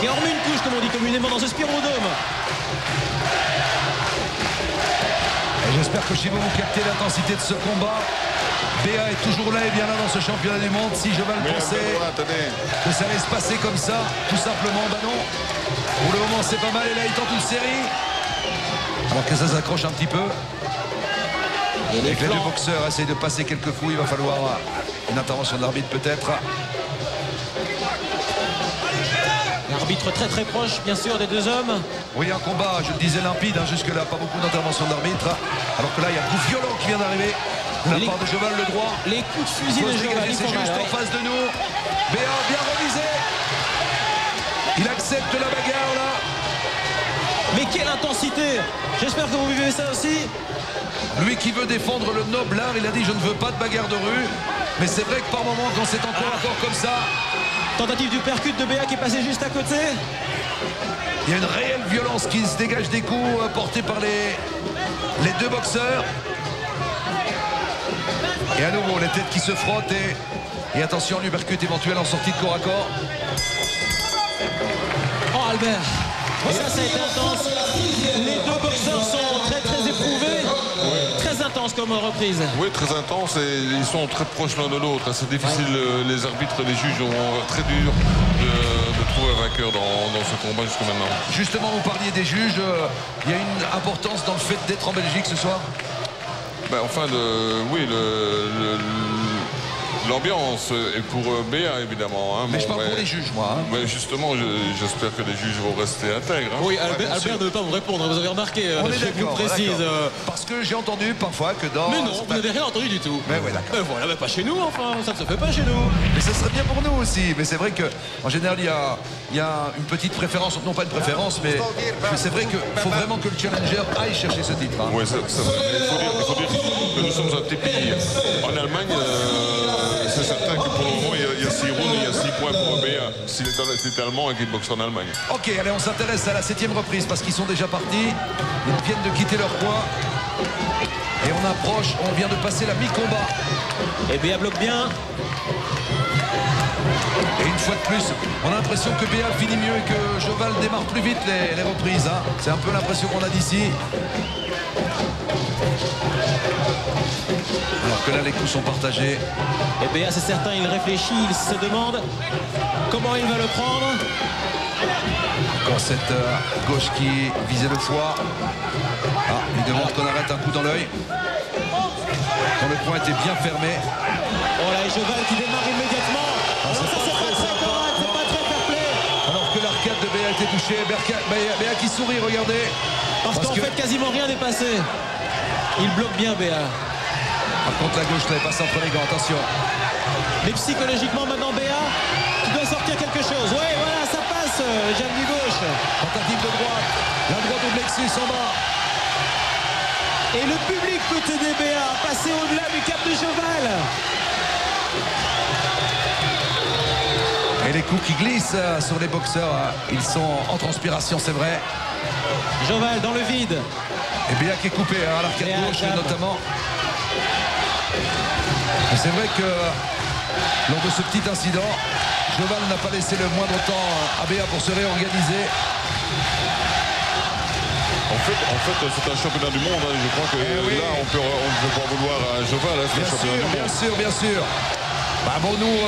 Speaker 1: qui a remis une couche, comme on dit communément, dans ce Spirodome.
Speaker 2: Et j'espère que chez vous, vous captez l'intensité de ce combat. Béa est toujours là et bien là dans ce championnat du monde. Si Joval pensait que ça allait se passer comme ça, tout simplement, bah non. Pour le moment, c'est pas mal. Et là, il tente une série. Alors que ça s'accroche un petit peu. Et les deux boxeurs essayent de passer quelques coups. Il va falloir une intervention de l'arbitre peut-être.
Speaker 1: L'arbitre très très proche, bien sûr, des deux hommes.
Speaker 2: Oui, un combat, je le disais, limpide. Hein, jusque-là, pas beaucoup d'intervention d'arbitre. Alors que là, il y a un coup violent qui vient d'arriver. De la part de Joval, le droit.
Speaker 1: Les coups de fusil de Joval.
Speaker 2: C'est juste en face de nous. Béa bien remisé. Il accepte la bagarre là.
Speaker 1: Mais quelle intensité! J'espère que vous vivez ça aussi.
Speaker 2: Lui qui veut défendre le noble art, il a dit je ne veux pas de bagarre de rue. Mais c'est vrai que par moment, quand c'est encore comme ça.
Speaker 1: Tentative du percute de Béa qui est passé juste à côté.
Speaker 2: Il y a une réelle violence qui se dégage des coups portés par les deux boxeurs. Et à nouveau, les têtes qui se frottent et attention, l'uppercut éventuel en sortie de corps à corps.
Speaker 1: Oh Albert, ça a été intense. Les deux boxeurs sont très éprouvés. Très intense comme reprise.
Speaker 4: Oui, très intense et ils sont très proches l'un de l'autre. C'est difficile, les arbitres, les juges ont très dur de trouver un vainqueur dans ce combat jusqu'à maintenant.
Speaker 2: Justement, vous parliez des juges, il y a une importance dans le fait d'être en Belgique ce soir?
Speaker 4: Ben, enfin, oui, l'ambiance est pour BA évidemment. Hein.
Speaker 2: Mais je parle pour les juges, moi. Hein.
Speaker 4: Mais justement, j'espère que les juges vont rester intègres. Hein.
Speaker 1: Oui, Albert ne veut pas vous répondre, vous avez remarqué.
Speaker 2: On est
Speaker 1: je vous précise.
Speaker 2: Parce que j'ai entendu parfois que dans...
Speaker 1: Mais non, vous n'avez rien entendu du tout.
Speaker 2: Mais oui, d'accord.
Speaker 1: Mais voilà, mais pas chez nous, enfin, ça ne se fait pas chez nous.
Speaker 2: Mais ça serait bien pour nous aussi. Mais c'est vrai qu'en général, il y a une petite préférence, non pas une préférence, mais c'est vrai qu'il faut vraiment que le challenger aille chercher ce titre. Hein.
Speaker 4: Oui, il faut dire que nous sommes un petit pays. En Allemagne, c'est certain que pour le moment, il y a 6 rounds, il y a 6 points pour BA. S'il est allemand et qu'il boxe en Allemagne.
Speaker 2: Ok, allez, on s'intéresse à la 7e reprise parce qu'ils sont déjà partis. Ils viennent de quitter leur coin. Et on approche, on vient de passer la mi-combat.
Speaker 1: Et BA bloque bien.
Speaker 2: Et une fois de plus, on a l'impression que BA finit mieux et que Joval démarre plus vite les reprises. Hein. C'est un peu l'impression qu'on a d'ici. Alors que là, les coups sont partagés.
Speaker 1: Et BA, c'est certain, il réfléchit, il se demande comment il va le prendre.
Speaker 2: Encore cette gauche qui visait le foie. Ah, il demande qu'on arrête un coup dans l'œil. Quand le point était bien fermé.
Speaker 1: Oh là, et Joval qui démarre immédiatement. Alors ça, c'est pas très correct, c'est pas très fair play.
Speaker 2: Alors que l'arcade de BA a été touché. BA qui sourit, regardez.
Speaker 1: Parce qu'en fait, quasiment rien n'est passé. Il bloque bien BA.
Speaker 2: Par contre, la gauche, là, est passée entre les gants, attention.
Speaker 1: Mais psychologiquement, maintenant, BA, tu dois sortir quelque chose. Oui, voilà, ça passe, Jeanne du gauche.
Speaker 2: Tentative de droite. La droite au plexus en bas.
Speaker 1: Et le public peut aider BA à passer au-delà du cap de Joval.
Speaker 2: Et les coups qui glissent sur les boxeurs, ils sont en transpiration, c'est vrai.
Speaker 1: Joval dans le vide.
Speaker 2: Et BA qui est coupé à l'arcade gauche notamment. Et c'est vrai que lors de ce petit incident, Joval n'a pas laissé le moindre temps à BA pour se réorganiser.
Speaker 4: En fait, c'est un championnat du monde. Hein. Je crois que là, on ne peut pas vouloir à Joval. Hein, c'est un championnat du monde.
Speaker 2: Bien sûr. Bah bon, nous,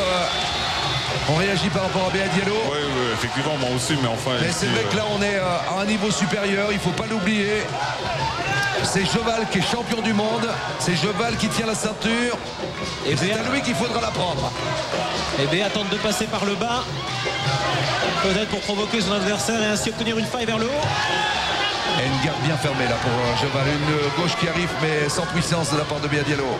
Speaker 2: on réagit par rapport à Béa Diallo.
Speaker 4: Oui, effectivement, moi aussi, mais enfin...
Speaker 2: Mais c'est vrai que là, on est à un niveau supérieur, il ne faut pas l'oublier. C'est Joval qui est champion du monde. C'est Joval qui tient la ceinture. Et c'est à lui qu'il faudra la prendre.
Speaker 1: Et Béa tente de passer par le bas. Peut-être pour provoquer son adversaire et ainsi obtenir une faille vers le haut.
Speaker 2: Et une garde bien fermée là pour Joval. Une gauche qui arrive mais sans puissance de la part de Béa Diallo.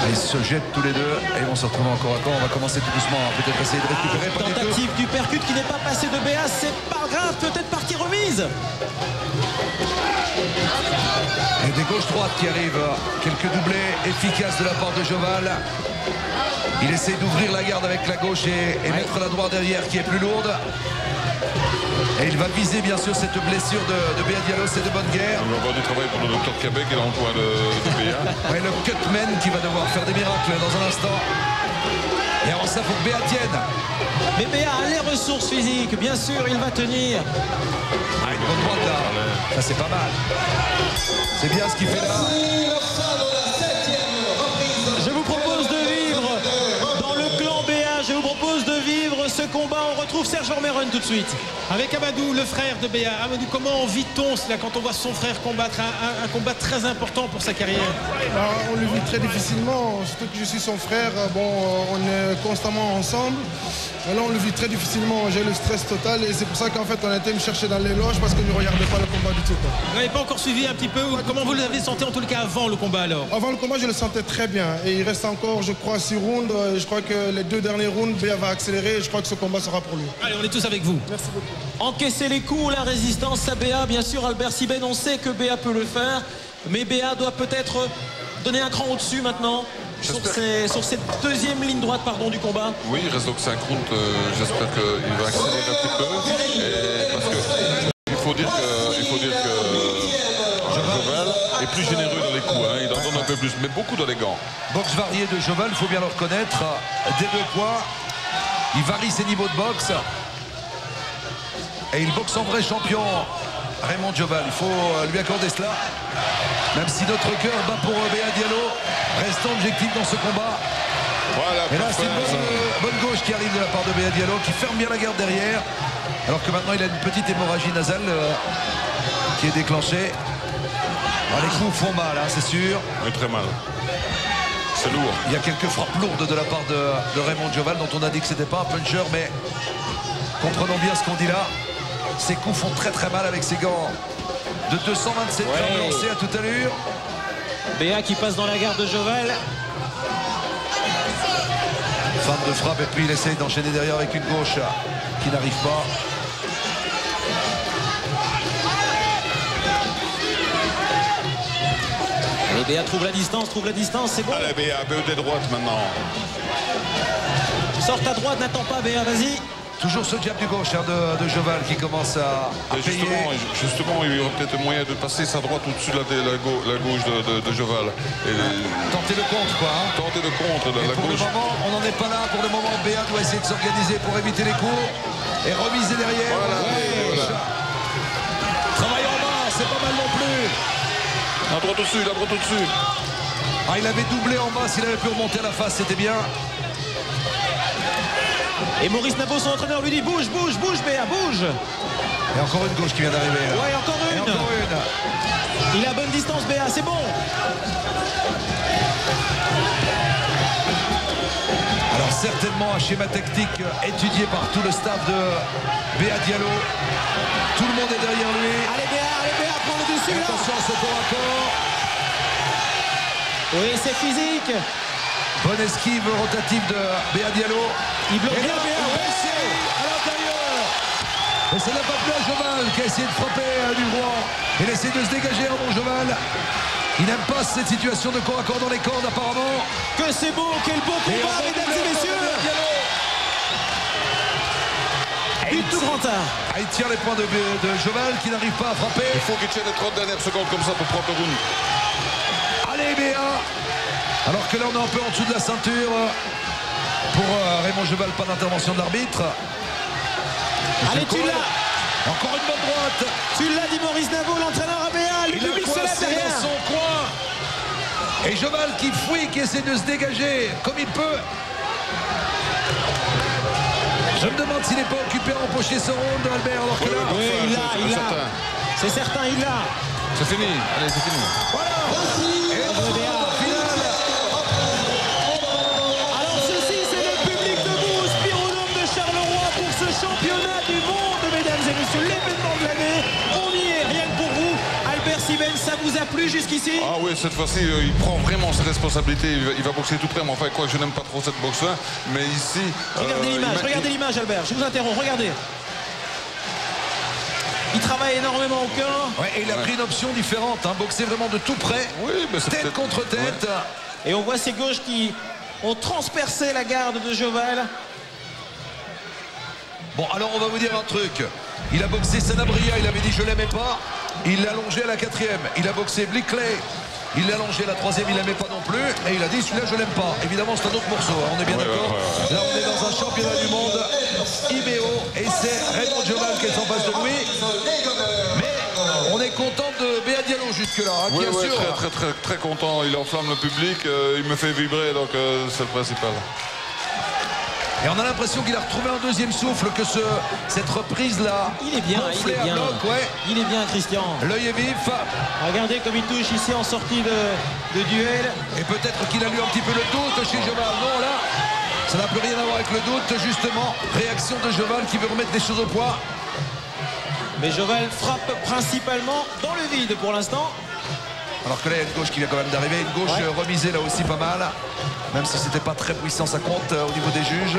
Speaker 2: Ils se jettent tous les deux et ils vont se retrouver encore à corps. On va commencer tout doucement, peut-être essayer de récupérer.
Speaker 1: Tentative du percute qui n'est pas passé de Béa, c'est pas grave, peut-être partie remise.
Speaker 2: Et des gauches-droites qui arrivent, quelques doublés efficaces de la part de Joval. Il essaie d'ouvrir la garde avec la gauche et mettre la droite derrière qui est plus lourde. Et il va viser bien sûr cette blessure de Béa Diallo, c'est de bonne guerre.
Speaker 4: Il va avoir du travail pour le docteur Cabet qui est dans le coin de Béa.
Speaker 2: Ouais, le cutman qui va devoir faire des miracles dans un instant. Et avant ça, il faut que Béa tienne.
Speaker 1: Mais Béa a les ressources physiques, bien sûr, il va tenir.
Speaker 2: Ah, une bonne droite là. Ça, c'est pas mal. C'est bien ce qu'il fait là.
Speaker 1: Je vous propose de vivre dans le clan Béa, je vous propose de vivre ce combat. On retrouve Serge Vermeuren tout de suite.
Speaker 3: Avec Amadou, le frère de Béa. Amadou, comment vit-on cela quand on voit son frère combattre un combat très important pour sa carrière?
Speaker 14: On le vit très difficilement, surtout que je suis son frère. Bon, on est constamment ensemble. Là, on le vit très difficilement. J'ai le stress total et c'est pour ça qu'en fait, on a été me chercher dans les loges parce que je ne regardais pas le combat du tout.
Speaker 3: Vous n'avez pas encore suivi un petit peu? Comment vous l'avez senti en tout cas avant le combat alors?
Speaker 14: Avant le combat, je le sentais très bien. Et il reste encore, je crois, 6 rounds. Je crois que les 2 derniers rounds, Béa va accélérer et je crois que ce combat sera pour lui.
Speaker 3: Allez, on est tous avec vous.
Speaker 14: Merci beaucoup.
Speaker 1: Encaisser les coups, la résistance à Béa, bien sûr, Albert Sibène, on sait que Béa peut le faire, mais Béa doit peut-être donner un cran au-dessus maintenant sur cette deuxième ligne droite du combat.
Speaker 4: Oui, il reste donc 5 rounds. J'espère qu'il va accélérer un petit peu. Et parce que il faut dire que Joval est plus généreux dans les coups. Hein. Il en donne un peu plus, mais beaucoup dans les gants.
Speaker 2: Boxe variée de Joval, il faut bien le reconnaître. Des 2 poids, il varie ses niveaux de boxe. Et il boxe en vrai champion. Raymond Joval, il faut lui accorder cela. Même si notre cœur bat pour Béa Diallo, restant objectif dans ce combat.
Speaker 4: Voilà,
Speaker 2: et là, c'est une bonne gauche qui arrive de la part de Béa Diallo, qui ferme bien la garde derrière. Alors que maintenant, il a une petite hémorragie nasale qui est déclenchée. Alors, les coups font mal, hein, c'est sûr.
Speaker 4: Oui, très mal. C'est lourd.
Speaker 2: Il y a quelques frappes lourdes de la part de Raymond Joval, dont on a dit que c'était pas un puncher, mais comprenons bien ce qu'on dit là. Ses coups font très très mal avec ses gants de 227 grammes lancés à toute allure.
Speaker 1: Béa qui passe dans la garde de Joval.
Speaker 2: Fin de frappe et puis il essaye d'enchaîner derrière avec une gauche qui n'arrive pas.
Speaker 1: Et Béa trouve la distance, c'est bon.
Speaker 4: Allez Béa, des droites maintenant.
Speaker 1: Sors ta droite, n'attends pas Béa, vas-y.
Speaker 2: Toujours ce jab du gauche de Joval qui commence à payer.
Speaker 4: Justement, il y aurait peut-être moyen de passer sa droite au-dessus de la gauche de Joval.
Speaker 2: Tenter le contre, quoi. Hein.
Speaker 4: Tenter le contre, la
Speaker 2: pour
Speaker 4: gauche.
Speaker 2: Le moment, on n'en est pas là. Pour le moment, Béa doit essayer de s'organiser pour éviter les coups et remiser derrière.
Speaker 4: Voilà.
Speaker 2: Travail en bas, c'est pas mal non plus.
Speaker 4: La droite au-dessus,
Speaker 2: Ah, il avait doublé en bas, s'il avait pu remonter à la face, c'était bien.
Speaker 1: Et Maurice Nabeau, son entraîneur, lui dit bouge, Béa, bouge.
Speaker 2: Et encore une gauche qui vient d'arriver.
Speaker 1: Ouais, encore une. Il a bonne distance, Béa, c'est bon.
Speaker 2: Alors certainement un schéma tactique étudié par tout le staff de Béa Diallo. Tout le monde est derrière lui.
Speaker 1: Allez Béa, prends le dessus.
Speaker 2: Attention à ce corps à corps.
Speaker 1: Oui, c'est physique.
Speaker 2: Bonne esquive rotative de Béa Diallo.
Speaker 1: Il bloque
Speaker 2: bien
Speaker 1: Béa,
Speaker 2: à l'intérieur. Et ça n'a pas plu à Joval qui a essayé de frapper du droit. Il essaie de se dégager Raymond Joval. Il n'aime pas cette situation de corps à corps dans les cordes apparemment.
Speaker 1: Que c'est beau, quel beau combat, mesdames et messieurs. Du tout grand art.
Speaker 2: Il tire les points de Joval qui n'arrive pas à frapper.
Speaker 4: Il faut qu'il tienne les 30 dernières secondes comme ça pour prendre le round.
Speaker 2: Allez Béa. Alors que là on est un peu en dessous de la ceinture. Pour Raymond Joval, pas d'intervention de l'arbitre.
Speaker 1: Allez, tu l'as.
Speaker 2: Encore une bonne droite.
Speaker 1: Tu l'as dit Maurice Nabeau, l'entraîneur à Béa. Le public se lève derrière.
Speaker 2: Dans son coin. Et Joval qui fouille, qui essaie de se dégager comme il peut. Je me demande s'il n'est pas occupé à empocher ce round, Albert. Alors que là,
Speaker 1: oui, il l'a. C'est certain, il l'a.
Speaker 4: C'est fini. Allez, c'est fini.
Speaker 2: Voilà. Et le final.
Speaker 1: Alors ceci, c'est le public debout au Spirodome de Charleroi pour ce championnat du monde, mesdames et messieurs. L'événement de l'année. On y est, rien que pour vous. Albert Siben, ça vous a plu jusqu'ici?
Speaker 4: Ah oui, cette fois-ci, il prend vraiment ses responsabilités. Il va boxer tout près. Mais enfin, quoi, je n'aime pas trop cette boxe-là. Mais ici...
Speaker 1: Regardez l'image, Albert. Je vous interromps, regardez. Il travaille énormément au cœur.
Speaker 2: Ouais, et il a pris une option différente, hein, boxer vraiment de tout près.
Speaker 4: Oui, mais
Speaker 2: tête contre tête.
Speaker 1: Ouais. Et on voit ces gauches qui ont transpercé la garde de Joval.
Speaker 2: Bon, alors on va vous dire un truc. Il a boxé Sanabria, il avait dit je l'aimais pas. Il l'a allongé à la 4e. Il a boxé Blickley. Il l'a allongé à la 3e, il l'aimait pas non plus. Et il a dit celui-là je l'aime pas. Évidemment c'est un autre morceau, hein, on est bien d'accord. Là on est dans un championnat du monde IBO. Et c'est Raymond Joval qui est en face de lui. Mais on est content de Béa Diallo jusque-là, hein,
Speaker 4: oui,
Speaker 2: bien sûr.
Speaker 4: Très content. Il enflamme le public, il me fait vibrer, donc c'est le principal.
Speaker 2: Et on a l'impression qu'il a retrouvé un deuxième souffle, que cette reprise-là.
Speaker 1: Il est bien, il est bien, Christian.
Speaker 2: L'œil est vif.
Speaker 1: Regardez comme il touche ici en sortie de duel.
Speaker 2: Et peut-être qu'il a lu un petit peu le doute chez Joval. Non, là, ça n'a plus rien à voir avec le doute, justement. Réaction de Joval qui veut remettre les choses au point.
Speaker 1: Mais Joval frappe principalement dans le vide pour l'instant.
Speaker 2: Alors que là, il y a une gauche qui vient quand même d'arriver. Une gauche remisée là aussi pas mal. Même si c'était pas très puissant, ça compte au niveau des juges.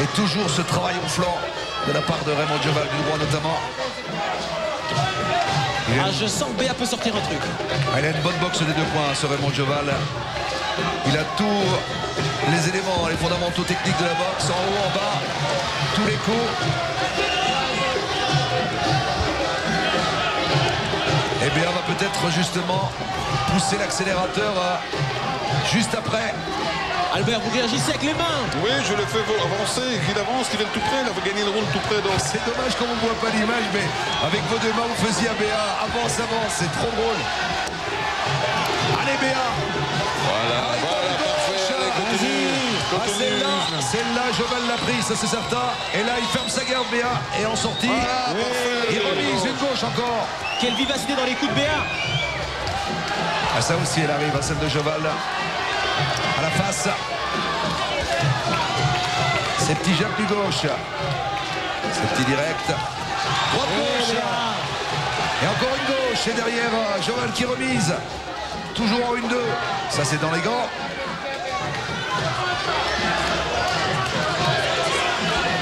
Speaker 2: Et toujours ce travail au flanc de la part de Raymond Joval, du droit notamment.
Speaker 1: je sens que Béa peut sortir un truc.
Speaker 2: Il a une bonne boxe des 2 points, ce Raymond Joval. Il a tous les éléments, les fondamentaux techniques de la boxe, en haut, en bas, tous les coups. Et Béa va peut-être justement pousser l'accélérateur juste après.
Speaker 1: Albert, vous réagissez avec les mains.
Speaker 4: Oui, je le fais avancer, qu'il avance, qu'il vienne tout près, il a gagné le round tout près. Donc
Speaker 2: c'est dommage qu'on ne voit pas l'image, mais avec vos 2 mains, vous faisiez à Béa. Avance, avance, c'est trop drôle. Allez Béa.
Speaker 4: Voilà, parfait. Allez, continue.
Speaker 2: Celle-là, Joval l'a pris, ça c'est certain. Et là, il ferme sa garde, Béa. Et en sortie, il remise une gauche encore.
Speaker 1: Quelle vivacité dans les coups de Béa.
Speaker 2: Ah, ça aussi, elle arrive à celle de Joval. À la face. Ses petits jabs du gauche. Ses petits directs. Droite gauche. Et encore une gauche. Et derrière, Joval qui remise. Toujours en 1-2. Ça, c'est dans les gants.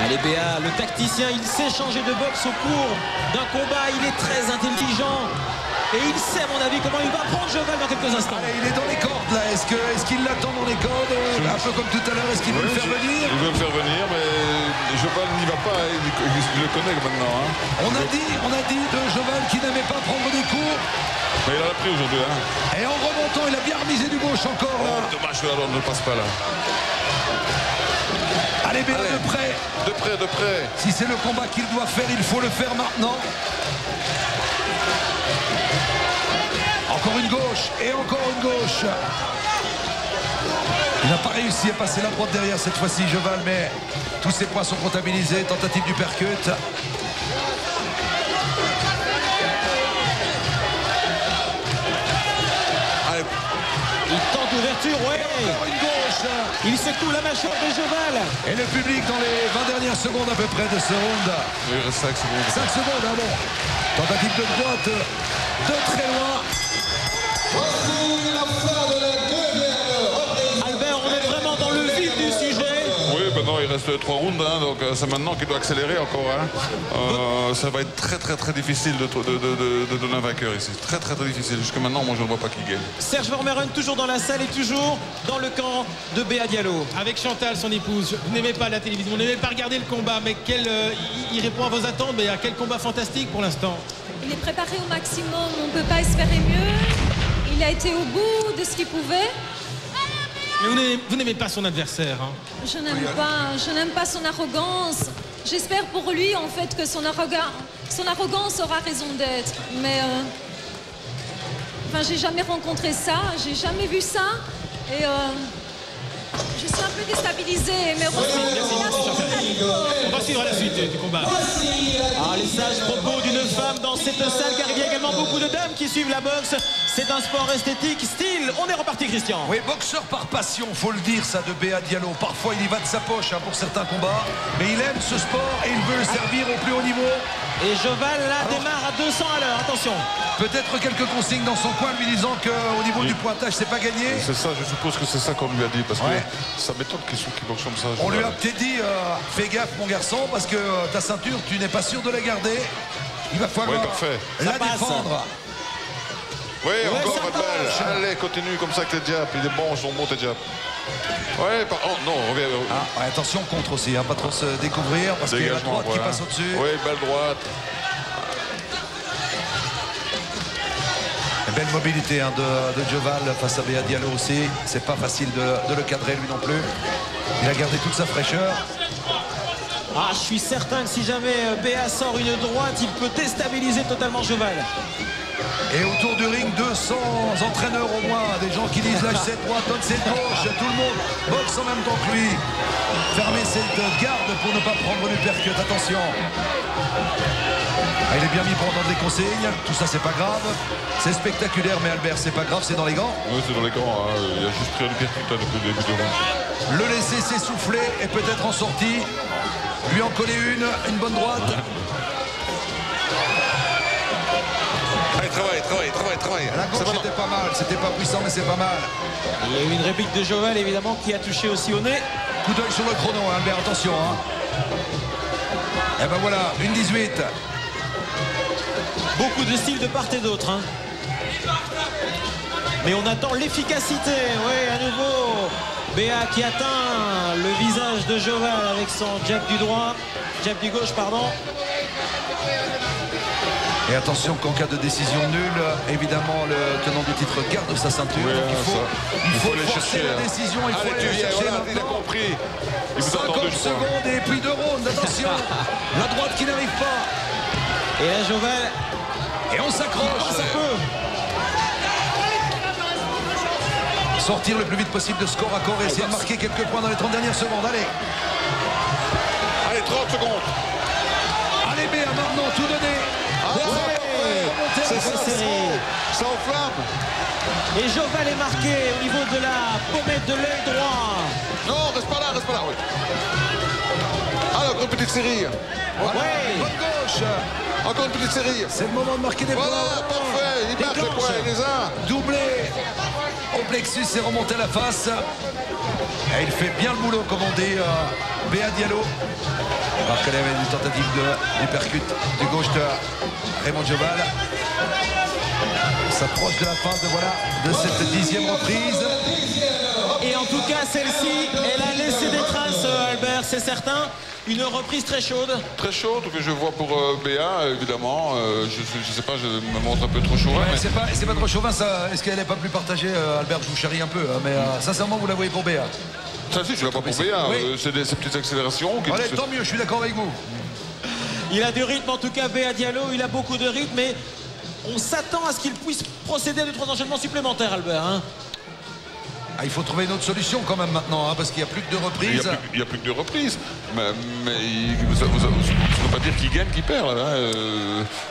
Speaker 1: Allez Béa, le tacticien, il sait changer de boxe au cours d'un combat. Il est très intelligent. Et il sait, à mon avis, comment il va prendre Joval dans quelques instants.
Speaker 2: Allez, il est dans les cordes là. Est-ce qu'il l'attend dans les cordes? Un peu comme tout à l'heure. Est-ce qu'il veut le faire venir?
Speaker 4: Il veut le faire venir, mais Joval n'y va pas. Il le connaît maintenant. Hein.
Speaker 2: On a dit de Joval qui n'aimait pas prendre des coups.
Speaker 4: Mais il a pris aujourd'hui. Hein.
Speaker 2: Et en remontant, il a bien remisé du gauche encore là.
Speaker 4: Dommage, alors ne passe pas là.
Speaker 2: Allez, Béa, de près.
Speaker 4: De près, de près.
Speaker 2: Si c'est le combat qu'il doit faire, il faut le faire maintenant. Encore une gauche et encore une gauche. Il n'a pas réussi à passer la droite derrière cette fois-ci, Joval, mais tous ses points sont comptabilisés. Tentative du percut.
Speaker 4: Allez.
Speaker 1: Il tente l'ouverture, ouais.
Speaker 2: Encore une gauche.
Speaker 1: Il secoue la mâchoire de Joval.
Speaker 2: Et le public dans les 20 dernières secondes à peu près de ce round.
Speaker 4: Il reste 5 secondes.
Speaker 2: 5 secondes, ah bon. Tentative de droite de très loin.
Speaker 10: Voici la fin de la 2e.
Speaker 1: Albert, on est vraiment dans le vif du sujet.
Speaker 4: Oui, maintenant il reste 3 rounds, hein, donc c'est maintenant qu'il doit accélérer encore. Hein. Ça va être très difficile de donner un vainqueur ici. Très difficile. Jusque maintenant, moi je ne vois pas qui gagne.
Speaker 1: Serge Vermeuren toujours dans la salle et toujours dans le camp de Béa Diallo.
Speaker 3: Avec Chantal, son épouse. Vous n'aimez pas la télévision, vous n'aimez pas regarder le combat, mais il répond à vos attentes. Mais à quel combat fantastique pour l'instant.
Speaker 15: Il est préparé au maximum, on ne peut pas espérer mieux. Il a été au bout de ce qu'il pouvait.
Speaker 3: Mais vous n'aimez pas son adversaire. Hein.
Speaker 15: Je n'aime pas son arrogance. J'espère pour lui en fait que son arrogance aura raison d'être. Mais enfin, j'ai jamais rencontré ça, j'ai jamais vu ça. Et je suis un peu déstabilisée. Mais
Speaker 3: on va suivre la suite du combat.
Speaker 1: Ah, les sages propos d'une femme dans cette salle, car il y a également beaucoup de dames qui suivent la boxe. C'est un sport esthétique, style. On est reparti, Christian.
Speaker 2: Oui, boxeur par passion, faut le dire ça de Béa Diallo. Parfois, il y va de sa poche hein, pour certains combats, mais il aime ce sport et il veut le servir au plus haut niveau.
Speaker 1: Et Joval, là, démarre à 200 à l'heure. Attention.
Speaker 2: Peut-être quelques consignes dans son coin lui disant qu'au niveau du pointage, c'est pas gagné.
Speaker 4: C'est ça, je suppose que c'est ça qu'on lui a dit, parce que ça m'étonne qu'il boxe comme ça.
Speaker 2: On lui a peut-être dit, fais gaffe mon garçon, parce que ta ceinture, tu n'es pas sûr de la garder. Il va falloir la défendre.
Speaker 4: Oui, encore pas de balle. Allez, continue comme ça avec les jabs. Il est bon, son bon tes jabs. Ouais, oh non, reviens.
Speaker 2: Ouais, attention contre aussi, hein, pas trop se découvrir, parce qu'il y a la droite qui passe au-dessus.
Speaker 4: Oui, belle droite.
Speaker 2: Belle mobilité hein, de Joval face à Béa Diallo aussi. C'est pas facile de le cadrer lui non plus. Il a gardé toute sa fraîcheur.
Speaker 1: Ah, je suis certain que si jamais Béa sort une droite, il peut déstabiliser totalement Joval.
Speaker 2: Et autour du ring, 200 entraîneurs au moins, des gens qui disent lâche cette droite, donne cette gauche, tout le monde boxe en même temps que lui. Fermez cette garde pour ne pas prendre le percut, attention. Ah, il est bien mis pour entendre les consignes, tout ça c'est pas grave. C'est spectaculaire, mais Albert, c'est pas grave, c'est dans les gants.
Speaker 4: Oui, c'est dans les gants, hein. Il a juste pris un percut depuis le début du round.
Speaker 2: Le laisser s'essouffler et peut-être en sortie. Lui en coller une bonne droite.
Speaker 4: Travaille.
Speaker 2: La gauche c'était pas mal, c'était pas puissant mais c'est pas mal.
Speaker 1: Il y a eu une réplique de Joval évidemment qui a touché aussi au nez.
Speaker 2: Coup d'œil sur le chrono, hein, Albert, attention. Hein. Et ben voilà, 1:18.
Speaker 1: Beaucoup de styles de part et d'autre. Hein. Mais on attend l'efficacité. Oui, à nouveau. Béa qui atteint le visage de Joval avec son jab du droit. Jab du gauche, pardon.
Speaker 2: Et attention qu'en cas de décision nulle, évidemment, le tenant du titre garde sa ceinture.
Speaker 4: Oui,
Speaker 2: donc il faut aller forcer la décision. Il faut aller chercher
Speaker 4: voilà, il a compris. Il vous
Speaker 2: 50
Speaker 4: attend 2
Speaker 2: secondes et puis 2 rounds. Attention. La droite qui n'arrive pas.
Speaker 1: Et là, Joval.
Speaker 2: Et on s'accroche.
Speaker 1: Ça peut.
Speaker 2: Sortir le plus vite possible de score à corps et essayer de marquer quelques points dans les 30 dernières secondes. Allez.
Speaker 4: Allez, 30 secondes.
Speaker 2: Allez, Béa, maintenant, tout donner.
Speaker 4: C'est serré. Ça enflamme.
Speaker 1: Et Joval est marqué au niveau de la pommette de l'œil droit.
Speaker 4: Non, reste pas là, oui. Alors, encore une petite série.
Speaker 2: Voilà, bonne gauche.
Speaker 4: Encore une petite série.
Speaker 2: C'est le moment de marquer des points.
Speaker 4: Voilà, parfait. Il marque les points, il les a.
Speaker 2: Doublé au plexus et remonté à la face. Et il fait bien le boulot, comme on dit, Béa Diallo. Alors qu'elle avait une tentative du percute du gauche de Raymond Joval. S'approche de la fin de cette 10e reprise.
Speaker 1: Et en tout cas, celle-ci, elle a laissé des traces, Albert, c'est certain. Une reprise très chaude.
Speaker 4: Très chaude, que je vois pour Béa, évidemment. Je sais pas, je me montre un peu trop chauvin.
Speaker 2: Ouais,
Speaker 4: mais...
Speaker 2: C'est pas trop chauvin, ça. Est-ce qu'elle n'est pas plus partagée, Albert? Je vous charrie un peu, hein, mais sincèrement, vous la voyez pour Béa?
Speaker 4: Ça, si, je la vois pour Béa.
Speaker 2: Oui.
Speaker 4: C'est ces petites accélérations.
Speaker 2: Allez, tant mieux, je suis d'accord avec vous.
Speaker 1: Il a du rythme, en tout cas, Béa Diallo. Il a beaucoup de rythme, mais on s'attend à ce qu'il puisse procéder à 2-3 enchaînements supplémentaires, Albert. Hein.
Speaker 2: Ah, il faut trouver une autre solution quand même maintenant, hein, parce qu'il n'y a plus que 2 reprises.
Speaker 4: Il n'y a plus que 2 reprises. Mais vous ne pouvez pas dire qui gagne, qui perd.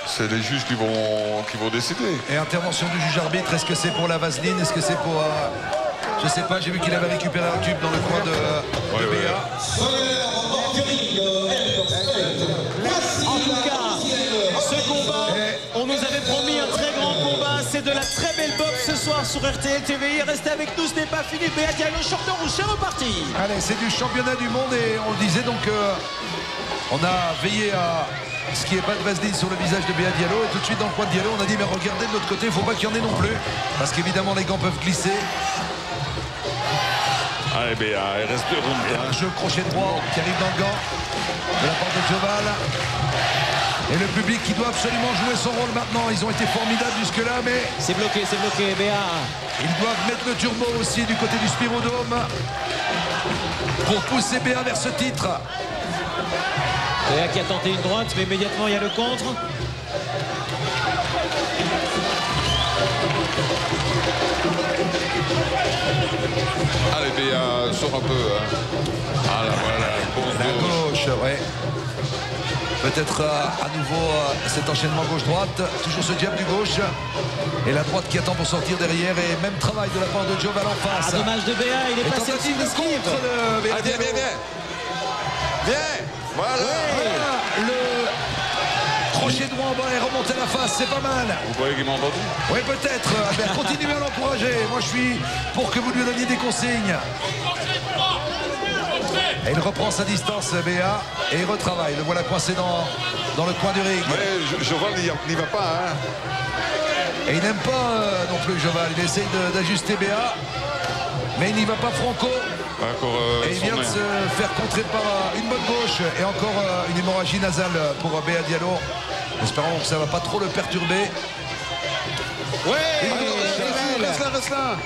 Speaker 4: C'est les juges qui vont décider.
Speaker 2: Et intervention du juge arbitre, est-ce que c'est pour la vaseline? Est-ce que c'est pour... je sais pas, j'ai vu qu'il avait récupéré un tube dans le coin de Béa.
Speaker 1: En tout cas, ce combat, on nous avait promis un très grand combat. C'est de la très belle boxe ce soir sur RTL TVI. Restez avec nous, ce n'est pas fini. Béa Diallo, champion rouge, c'est reparti.
Speaker 2: Allez, c'est du championnat du monde et on le disait donc, on a veillé à ce qu'il n'y ait pas de vaseline sur le visage de Béa Diallo. Et tout de suite dans le coin de Diallo, on a dit mais regardez de l'autre côté, il ne faut pas qu'il y en ait non plus. Parce qu'évidemment les gants peuvent glisser.
Speaker 4: Allez Béa, il reste 2 rounds.
Speaker 2: Et un jeu crochet droit qui arrive dans le gant de la part de Joval. Et le public qui doit absolument jouer son rôle maintenant. Ils ont été formidables jusque-là, mais...
Speaker 1: C'est bloqué, Béa.
Speaker 2: Ils doivent mettre le turbo aussi du côté du Spirodome pour pousser Béa vers ce titre.
Speaker 1: Béa qui a tenté une droite, mais immédiatement il y a le contre.
Speaker 4: Allez Béa, sort un peu. Hein. Ah là, voilà,
Speaker 2: la gauche, ouais. Peut-être à nouveau cet enchaînement gauche-droite. Toujours ce jab du gauche. Et la droite qui attend pour sortir derrière. Et même travail de la part de Joval en face.
Speaker 1: Ah, dommage de Béa, il est passé au-dessus de l'esquive.
Speaker 4: Viens. Viens. Voilà.
Speaker 2: Ouais. Le crochet droit en bas et remonter à la face, c'est pas mal.
Speaker 4: Vous croyez qu'il m'a entendu?
Speaker 2: Oui, peut-être. Albert, continuez à l'encourager. Moi, je suis pour que vous lui donniez des consignes. Et il reprend sa distance, Béa, et il retravaille. Le voilà coincé dans le coin du ring.
Speaker 4: Ouais, Joval n'y va pas. Hein.
Speaker 2: Et il n'aime pas non plus Joval. Il essaye d'ajuster Béa, mais il n'y va pas franco. Et il vient de se faire contrer par une bonne gauche et encore une hémorragie nasale pour Béa Diallo. Espérons que ça ne va pas trop le perturber.
Speaker 1: Ouais,
Speaker 4: reste là.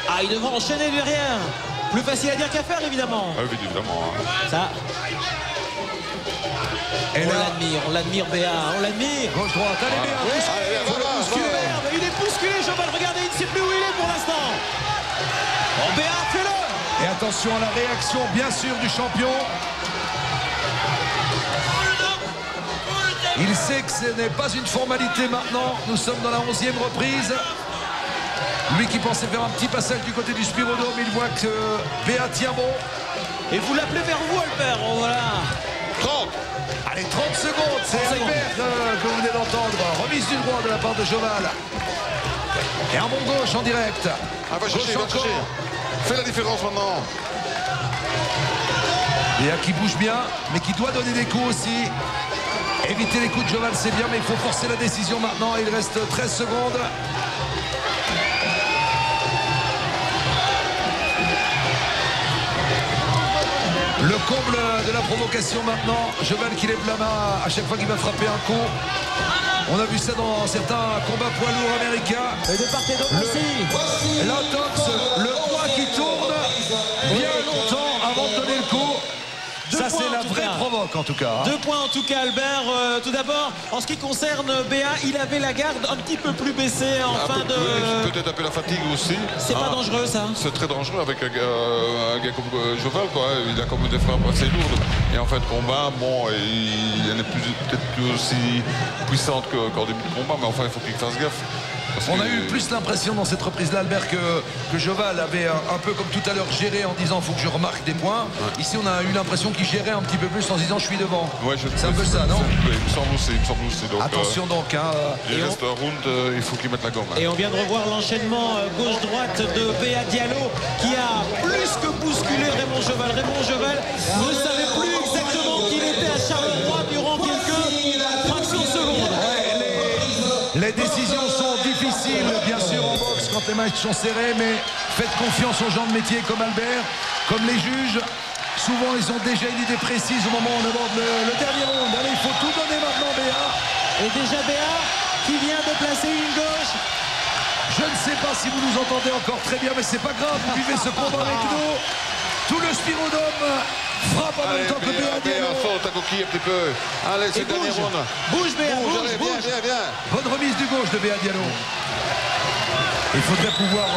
Speaker 1: Ah, il devra enchaîner derrière. Plus facile à dire qu'à faire, évidemment.
Speaker 4: Ah oui, évidemment. Hein.
Speaker 1: Ça. Et on l'admire, Béa, on l'admire.
Speaker 2: Gauche-droite, allez Béa.
Speaker 1: Il est bousculé, Joval. Regardez, il ne sait plus où il est pour l'instant. Bon, Béa, fais-le.
Speaker 2: Et attention à la réaction, bien sûr, du champion. Il sait que ce n'est pas une formalité maintenant. Nous sommes dans la 11e reprise. Lui qui pensait faire un petit passage du côté du Spirodome, il voit que Béa tient bon.
Speaker 1: Et vous l'appelez vers vous, Albert. Oh, voilà.
Speaker 4: 30.
Speaker 2: Allez, 30 secondes. C'est Albert que vous venez d'entendre. Remise du droit de la part de Joval. Et un bon gauche en direct.
Speaker 4: Ah, va chercher. Fais la différence maintenant.
Speaker 2: Béa qui bouge bien, mais qui doit donner des coups aussi. Éviter les coups de Joval, c'est bien, mais il faut forcer la décision maintenant. Il reste 13 secondes. Le comble de la provocation maintenant. Joval qui lève la main à chaque fois qu'il va frapper un coup. On a vu ça dans certains combats poids lourds américains.
Speaker 1: Et de part et d'autre aussi.
Speaker 2: L'intox, le poids qui tourne bien longtemps avant de donner le coup. Ça, c'est la vraie provoque en tout cas.
Speaker 1: 2 points en tout cas, Albert. Tout d'abord, en ce qui concerne Béa, il avait la garde un petit peu plus baissée en fin de.
Speaker 4: Peut-être un peu la fatigue aussi.
Speaker 1: C'est pas dangereux ça.
Speaker 4: C'est très dangereux avec un gars comme Joval, quoi. Il a comme des frappes assez lourdes. Et en fin de combat, bon, il n'est peut-être plus aussi puissante qu'en début de combat, mais enfin, il faut qu'il fasse gaffe.
Speaker 2: On a eu plus l'impression dans cette reprise-là, Albert, que Joval avait un peu comme tout à l'heure géré en disant faut que je remarque des points. Ouais. Ici, on a eu l'impression qu'il gérait un petit peu plus en disant je suis devant. Ouais, c'est un peu ça, non?
Speaker 4: Il me semble aussi. Donc,
Speaker 2: attention donc.
Speaker 4: Il reste un round, il faut qu'il mette la gomme.
Speaker 1: Et on vient de revoir l'enchaînement gauche-droite de Béa Diallo qui a plus que bousculé Raymond Joval. Raymond Joval ne savait plus exactement qui il était à Charleroi durant quelques fractions de secondes.
Speaker 2: Les décisions sont difficiles, bien sûr, en boxe quand les matchs sont serrés, mais faites confiance aux gens de métier comme Albert, comme les juges. Souvent, ils ont déjà une idée précise au moment où on aborde le dernier round. Allez, il faut tout donner maintenant, Béa.
Speaker 1: Et déjà Béa qui vient de placer une gauche.
Speaker 2: Je ne sais pas si vous nous entendez encore très bien, mais c'est pas grave, vous vivez ce combat avec nous. Tout le Spirodome frappe en même temps que Béa Diallo.
Speaker 4: Saute ta coquille un petit peu. Allez, c'est le dernier round.
Speaker 1: Bouge Béa, bouge.
Speaker 4: Viens.
Speaker 2: Bonne remise du gauche de Béa Diallo. Il faudrait pouvoir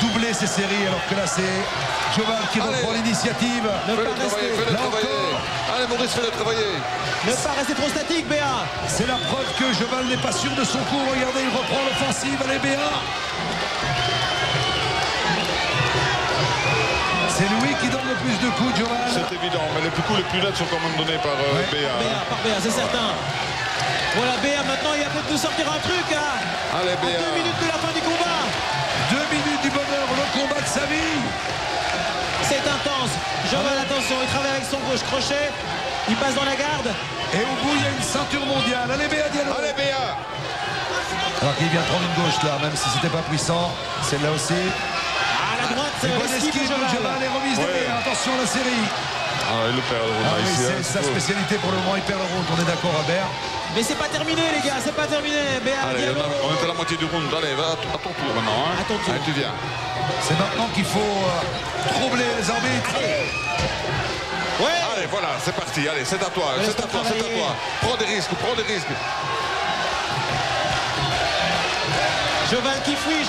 Speaker 2: doubler ces séries alors que là c'est Joval qui reprend l'initiative.
Speaker 4: Fais-le travailler. Allez Maurice, fais-le travailler.
Speaker 1: Ne pas rester trop statique Béa.
Speaker 2: C'est la preuve que Joval n'est pas sûr de son coup. Regardez, il reprend l'offensive. Allez Béa. C'est lui qui donne le plus de coups, Joval.
Speaker 4: C'est évident, mais les coups les plus nets sont quand même donnés par Béa.
Speaker 1: Par Béa, c'est certain. Voilà Béa, maintenant il va peut-être nous sortir un truc.
Speaker 4: Allez Béa.
Speaker 1: À 2 minutes de la fin du combat.
Speaker 2: 2 minutes du bonheur, le combat de sa vie.
Speaker 1: C'est intense. Joval, attention, il travaille avec son gauche crochet. Il passe dans la garde.
Speaker 2: Et au bout, il y a une ceinture mondiale. Allez Béa Diallo.
Speaker 4: Allez Béa.
Speaker 2: Alors qu'il vient de prendre une gauche là, même si c'était pas puissant. Celle-là aussi.
Speaker 1: À la droite, c'est
Speaker 2: l'esquive de Joval. Et remise de Béa. Attention à la série.
Speaker 4: Il le perd le round.
Speaker 2: C'est sa spécialité pour le moment. Il perd le round. On est d'accord, Albert.
Speaker 1: Mais c'est pas terminé, les gars. C'est pas terminé. Béa
Speaker 4: Diallo. On est à la moitié du round. Allez, va à ton tour maintenant.
Speaker 1: À ton tour.
Speaker 4: Allez, tu viens.
Speaker 2: C'est maintenant qu'il faut troubler les arbitres.
Speaker 1: Ouais.
Speaker 4: Allez, voilà, c'est parti. Allez, c'est à toi. C'est à toi. Prends des risques.
Speaker 1: Joval qui fouille.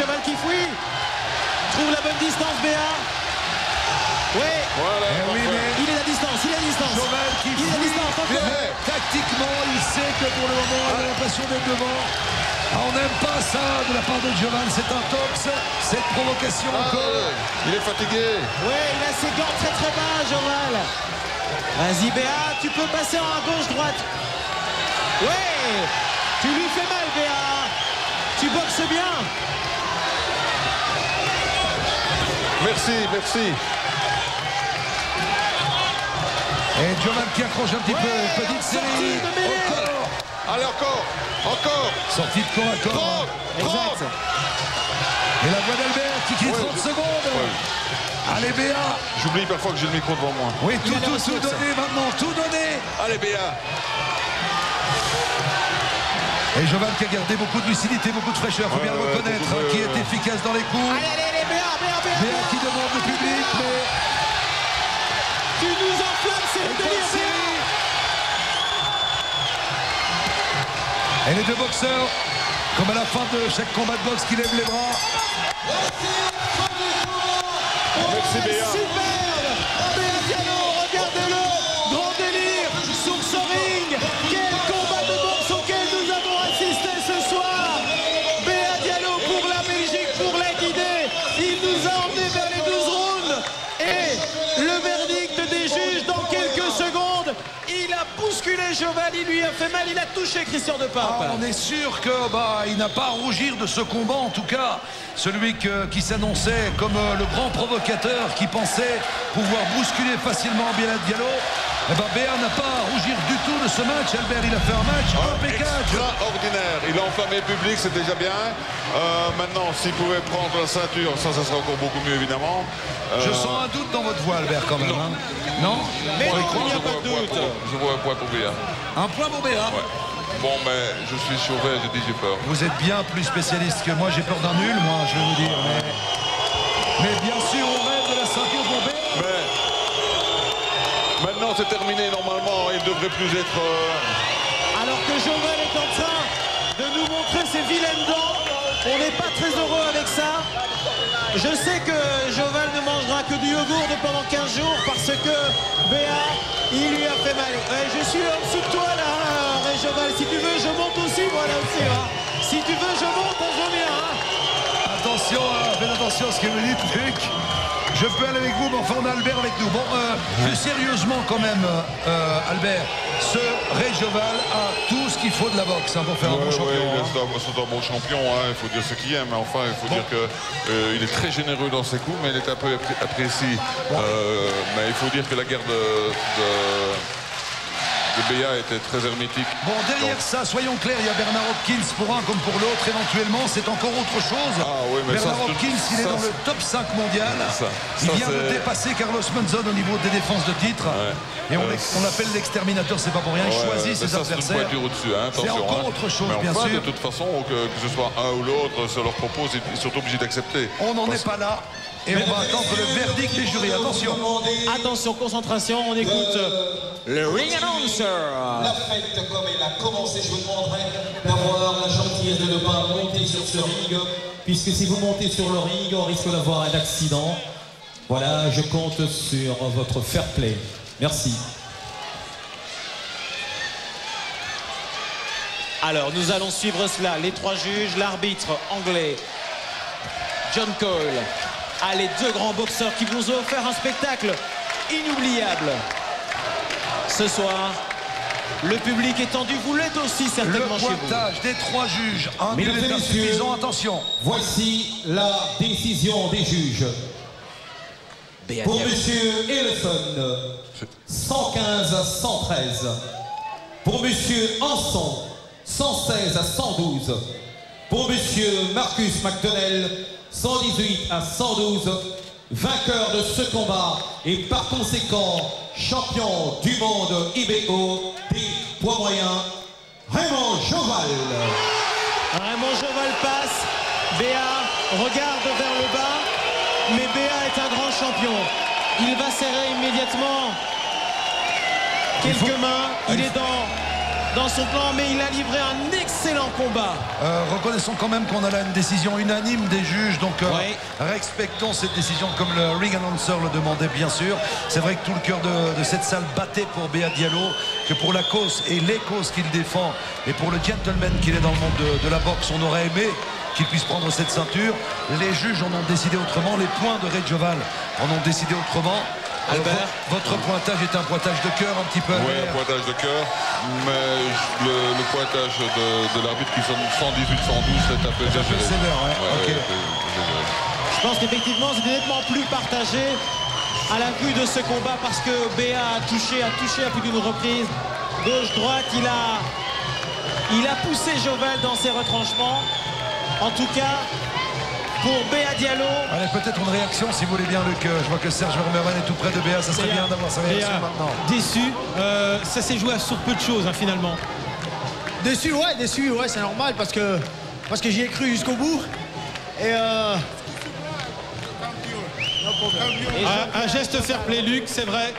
Speaker 1: Trouve la bonne distance, Béa. Ouais.
Speaker 4: Voilà.
Speaker 2: Oui, mais
Speaker 1: il est à distance.
Speaker 2: Joval qui
Speaker 1: il est à distance.
Speaker 2: Mais tactiquement, il sait que pour le moment, il a l'impression d'être devant. On n'aime pas ça de la part de Joval. C'est un tox. Cette provocation encore.
Speaker 4: Il est fatigué.
Speaker 1: Ouais, il a ses gants très très bas, Joval. Vas-y, Béa, tu peux passer en gauche-droite. Ouais. Tu lui fais mal, Béa. Tu boxes bien.
Speaker 4: Merci.
Speaker 2: Et Joval qui accroche un petit peu. Petite série.
Speaker 4: Encore. Allez, encore.
Speaker 2: Sortie de corps à corps.
Speaker 1: Exact.
Speaker 2: Et la voix d'Albert qui crie 30 secondes. Allez Béa.
Speaker 4: J'oublie parfois que j'ai le micro devant moi.
Speaker 2: Oui, tout donner maintenant. Tout donner.
Speaker 4: Allez Béa.
Speaker 2: Et Joval qui a gardé beaucoup de lucidité, beaucoup de fraîcheur, il faut bien le reconnaître, qui est efficace dans les coups.
Speaker 1: Allez, Béa
Speaker 2: qui demande le public, mais...
Speaker 1: Tu nous enflammes, c'est le délire.
Speaker 2: Et les deux boxeurs, comme à la fin de chaque combat de boxe, qui lèvent les bras.
Speaker 4: Merci Béa.
Speaker 1: Superbe. Béa Diallo, regardez-le. Grand délire sur ce ring. Quel combat de boxe auquel nous avons assisté ce soir. Béa Diallo pour la Belgique, pour la Guinée. Il nous a emmenés vers les 12 rounds. Et le verdict des juges dans quelques secondes. Il a bousculé Joval, il lui a fait mal, il a touché Christian Depape.
Speaker 2: On est sûr que il n'a pas à rougir de ce combat, en tout cas. Celui qui s'annonçait comme le grand provocateur qui pensait pouvoir bousculer facilement Béa Diallo. Eh ben, Béa n'a pas à rougir du tout de ce match. Albert, il a fait un match impeccable.
Speaker 4: Extraordinaire. Il a enflammé le public, c'est déjà bien. Maintenant, s'il pouvait prendre la ceinture, ça serait encore beaucoup mieux, évidemment.
Speaker 2: Je sens un doute dans votre voix, Albert, quand même. Non,
Speaker 1: Mais non, il n'y a pas de doute.
Speaker 4: Je vois un point pour Béa.
Speaker 2: Un point pour Béa.
Speaker 4: Ouais. Bon, mais je suis sauvé, je dis j'ai peur.
Speaker 2: Vous êtes bien plus spécialiste que moi. J'ai peur d'un nul, moi, je vais vous dire. Mais bien sûr, on rêve de la ceinture pour Béa.
Speaker 4: Mais maintenant, c'est terminé. Normalement, il ne devrait plus être...
Speaker 1: Alors que Jovel est en train de nous montrer ses vilaines dents. On n'est pas très heureux avec ça. Je sais que Jovel ne mangera que du yogourt pendant 15 jours parce que Béa, il lui a fait mal. Je suis en dessous de toi là, Jovel. Si tu veux, je monte aussi, moi là aussi. Hein. Si tu veux, je monte, je viens. Hein.
Speaker 2: Attention, faites attention à ce que vous dites, Luc. Je peux aller avec vous, mais enfin on a Albert avec nous. Bon, plus sérieusement quand même, Albert, ce Ray Jovel a tout ce qu'il faut de la boxe pour faire un bon champion.
Speaker 4: C'est un bon champion, il faut dire ce qu'il aime, mais enfin il faut dire qu'il est très généreux dans ses coups, mais il est un peu apprécié. Mais il faut dire que la guerre de Béa était très hermétique.
Speaker 2: Bon, derrière ça, soyons clairs, il y a Bernard Hopkins pour un comme pour l'autre. Éventuellement, c'est encore autre chose.
Speaker 4: Mais
Speaker 2: Bernard Hopkins, il est dans le top 5 mondial. Il vient de dépasser Carlos Monzon au niveau des défenses de titre. Et on l'appelle l'exterminateur, c'est pas pour rien. Il choisit ses adversaires.
Speaker 4: C'est une pointure au-dessus,
Speaker 2: c'est encore autre chose, bien sûr.
Speaker 4: De toute façon, que ce soit un ou l'autre, ça leur propose, ils sont obligés d'accepter.
Speaker 2: On n'en est pas là. Et on va attendre le verdict des jurys. Attention.
Speaker 1: Attention, concentration, on écoute le ring announcer.
Speaker 10: La fête, comme elle a commencé, je vous demanderai d'avoir la gentillesse de ne pas monter sur ce ring, puisque si vous montez sur le ring, on risque d'avoir un accident. Voilà, je compte sur votre fair play. Merci.
Speaker 1: Alors, nous allons suivre cela. Les trois juges, l'arbitre anglais, John Cole. Les deux grands boxeurs qui vous ont offert un spectacle inoubliable. Ce soir, le public est tendu, vous l'êtes aussi certainement chez vous.
Speaker 2: Le pointage des trois juges, un nul est insuffisant, attention.
Speaker 10: Voici la décision des juges. Pour Monsieur Ellison, 115 à 113. Pour Monsieur Anson, 116 à 112. Pour Monsieur Marcus McDonnell, 118 à 112, vainqueur de ce combat et par conséquent champion du monde IBO des poids moyens, Raymond Joval.
Speaker 1: Raymond Joval passe, Béa regarde vers le bas, mais Béa est un grand champion. Il va serrer immédiatement quelques mains, il est dans son plan, mais il a livré un excellent combat.
Speaker 2: Reconnaissons quand même qu'on a là une décision unanime des juges, donc respectons cette décision comme le ring announcer le demandait bien sûr. C'est vrai que tout le cœur de cette salle battait pour Béa Diallo, que pour la cause et les causes qu'il défend et pour le gentleman qu'il est dans le monde de la boxe, on aurait aimé qu'il puisse prendre cette ceinture. Les juges en ont décidé autrement, les points de Ray Joval en ont décidé autrement.
Speaker 1: Albert,
Speaker 2: votre pointage est un pointage de cœur un petit peu.
Speaker 4: Oui, un pointage de cœur, mais le pointage de l'arbitre qui sont 118-112, c'est un peu exagéré.
Speaker 1: Je pense qu'effectivement c'était nettement plus partagé à la vue de ce combat parce que Béa a touché à plus d'une reprise. Gauche-droite, il a poussé Jovel dans ses retranchements. En tout cas, pour Béa Diallo.
Speaker 2: Allez, peut-être une réaction si vous voulez bien, Luc. Je vois que Serge Vermeulen est tout près de Béa. Ça serait bien d'avoir sa réaction maintenant.
Speaker 3: Déçu. Ça s'est joué sur peu de choses, finalement.
Speaker 7: Déçu, ouais, c'est normal parce que j'y ai cru jusqu'au bout. Et
Speaker 3: un geste fair play, Luc, c'est vrai.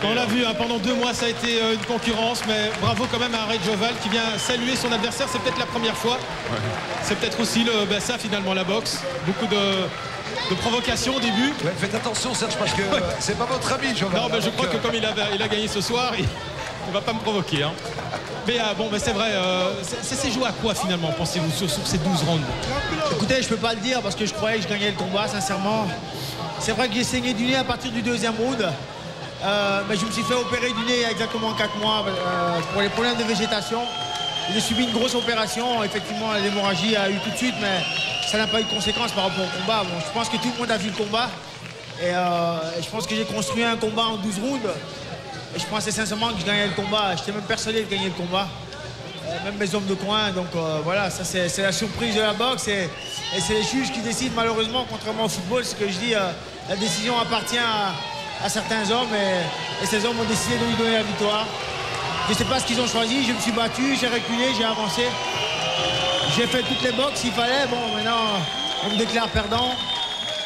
Speaker 3: On l'a vu, pendant 2 mois, ça a été une concurrence, mais bravo quand même à Ray Joval qui vient saluer son adversaire. C'est peut-être la première fois. C'est peut-être aussi ça, finalement, la boxe. Beaucoup de provocations au début.
Speaker 2: Ouais, faites attention, Serge, parce que c'est pas votre ami, Joval.
Speaker 3: Non, mais je crois que comme il a gagné ce soir, il ne va pas me provoquer. Mais bon, c'est vrai, ça s'est joué à quoi, finalement, pensez-vous, sur ces 12 rounds?
Speaker 7: Écoutez, je peux pas le dire parce que je croyais que je gagnais le combat, sincèrement. C'est vrai que j'ai saigné du nez à partir du 2e round. Mais je me suis fait opérer du nez il y a exactement 4 mois pour les problèmes de végétation. J'ai subi une grosse opération. Effectivement, l'hémorragie a eu tout de suite, mais ça n'a pas eu de conséquences par rapport au combat. Bon, je pense que tout le monde a vu le combat. Et je pense que j'ai construit un combat en 12 rounds. Et je pensais sincèrement que je gagnais le combat. J'étais même persuadé de gagner le combat. Même mes hommes de coin. Donc voilà, ça c'est la surprise de la boxe. Et c'est les juges qui décident malheureusement, contrairement au football, ce que je dis, la décision appartient à certains hommes. Et ces hommes ont décidé de lui donner la victoire. Je ne sais pas ce qu'ils ont choisi. Je me suis battu, j'ai reculé, j'ai avancé. J'ai fait toutes les boxes s'il fallait. Bon, maintenant, on me déclare perdant.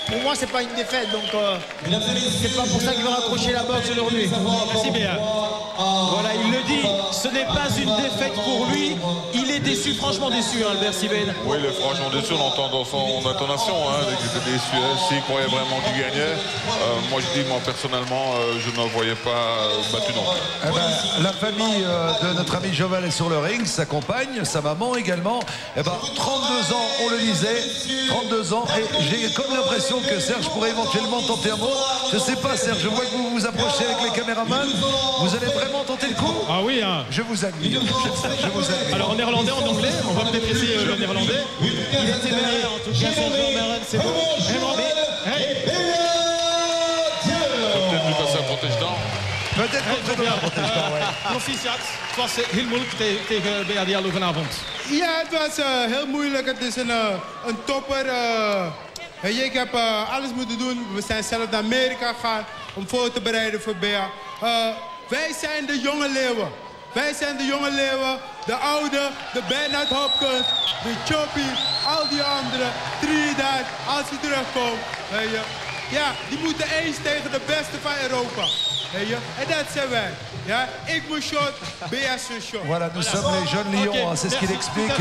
Speaker 7: Pour moi, c'est pas une défaite, donc c'est pas pour ça que je vais raccrocher la boxe aujourd'hui.
Speaker 1: Merci Béa. Voilà, il le dit, ce n'est pas une défaite pour lui. Il est déçu, franchement déçu, hein, Albert Sibène.
Speaker 4: Oui, il est franchement déçu, on l'entend dans son intonation. Hein, il était déçu, s'il croyait vraiment qu'il gagnait. Moi, je dis, moi, personnellement, je ne voyais pas battu non plus.
Speaker 2: Eh ben, la famille de notre ami Joval est sur le ring, sa compagne, sa maman également. Eh ben, 32 ans, on le disait, 32 ans, et j'ai comme l'impression que Serge pourrait éventuellement tenter un mot. Je ne sais pas, Serge, je vois que vous vous approchez avec les caméramans. Vous allez vraiment tenter le coup?
Speaker 3: Ah oui, hein.
Speaker 2: Je vous admire. Je vous admire.
Speaker 3: Alors en néerlandais, en anglais, on va peut-être essayer le néerlandais.
Speaker 1: Il était émerveillé, en tout cas, Sergio Meren, c'est beau.
Speaker 4: Peut-être lui passer un protège-dents.
Speaker 2: Peut-être qu'on un protège-dents, ouais.
Speaker 3: Proficiat, het was heel moeilijk tegen Béa Diallo vanavond.
Speaker 9: Ja, het was heel moeilijk. Het is een topper. Ik heb alles moeten doen. We zijn zelf naar Amerika gegaan om voor te bereiden voor Béa. Wij zijn de jonge leeuwen. Wij zijn de jonge leeuwen, de oude, de Bernard Hopkins, de Choppy, al die anderen. Trinidad, als die terugkomt. Ja, die moeten eens tegen de beste van Europa. Et dat zijn wij. Ja, ik moet shot, Béa son shot.
Speaker 2: Voilà, nous sommes les jeunes lions,
Speaker 9: Okay.
Speaker 2: hein, c'est ce qu'il explique.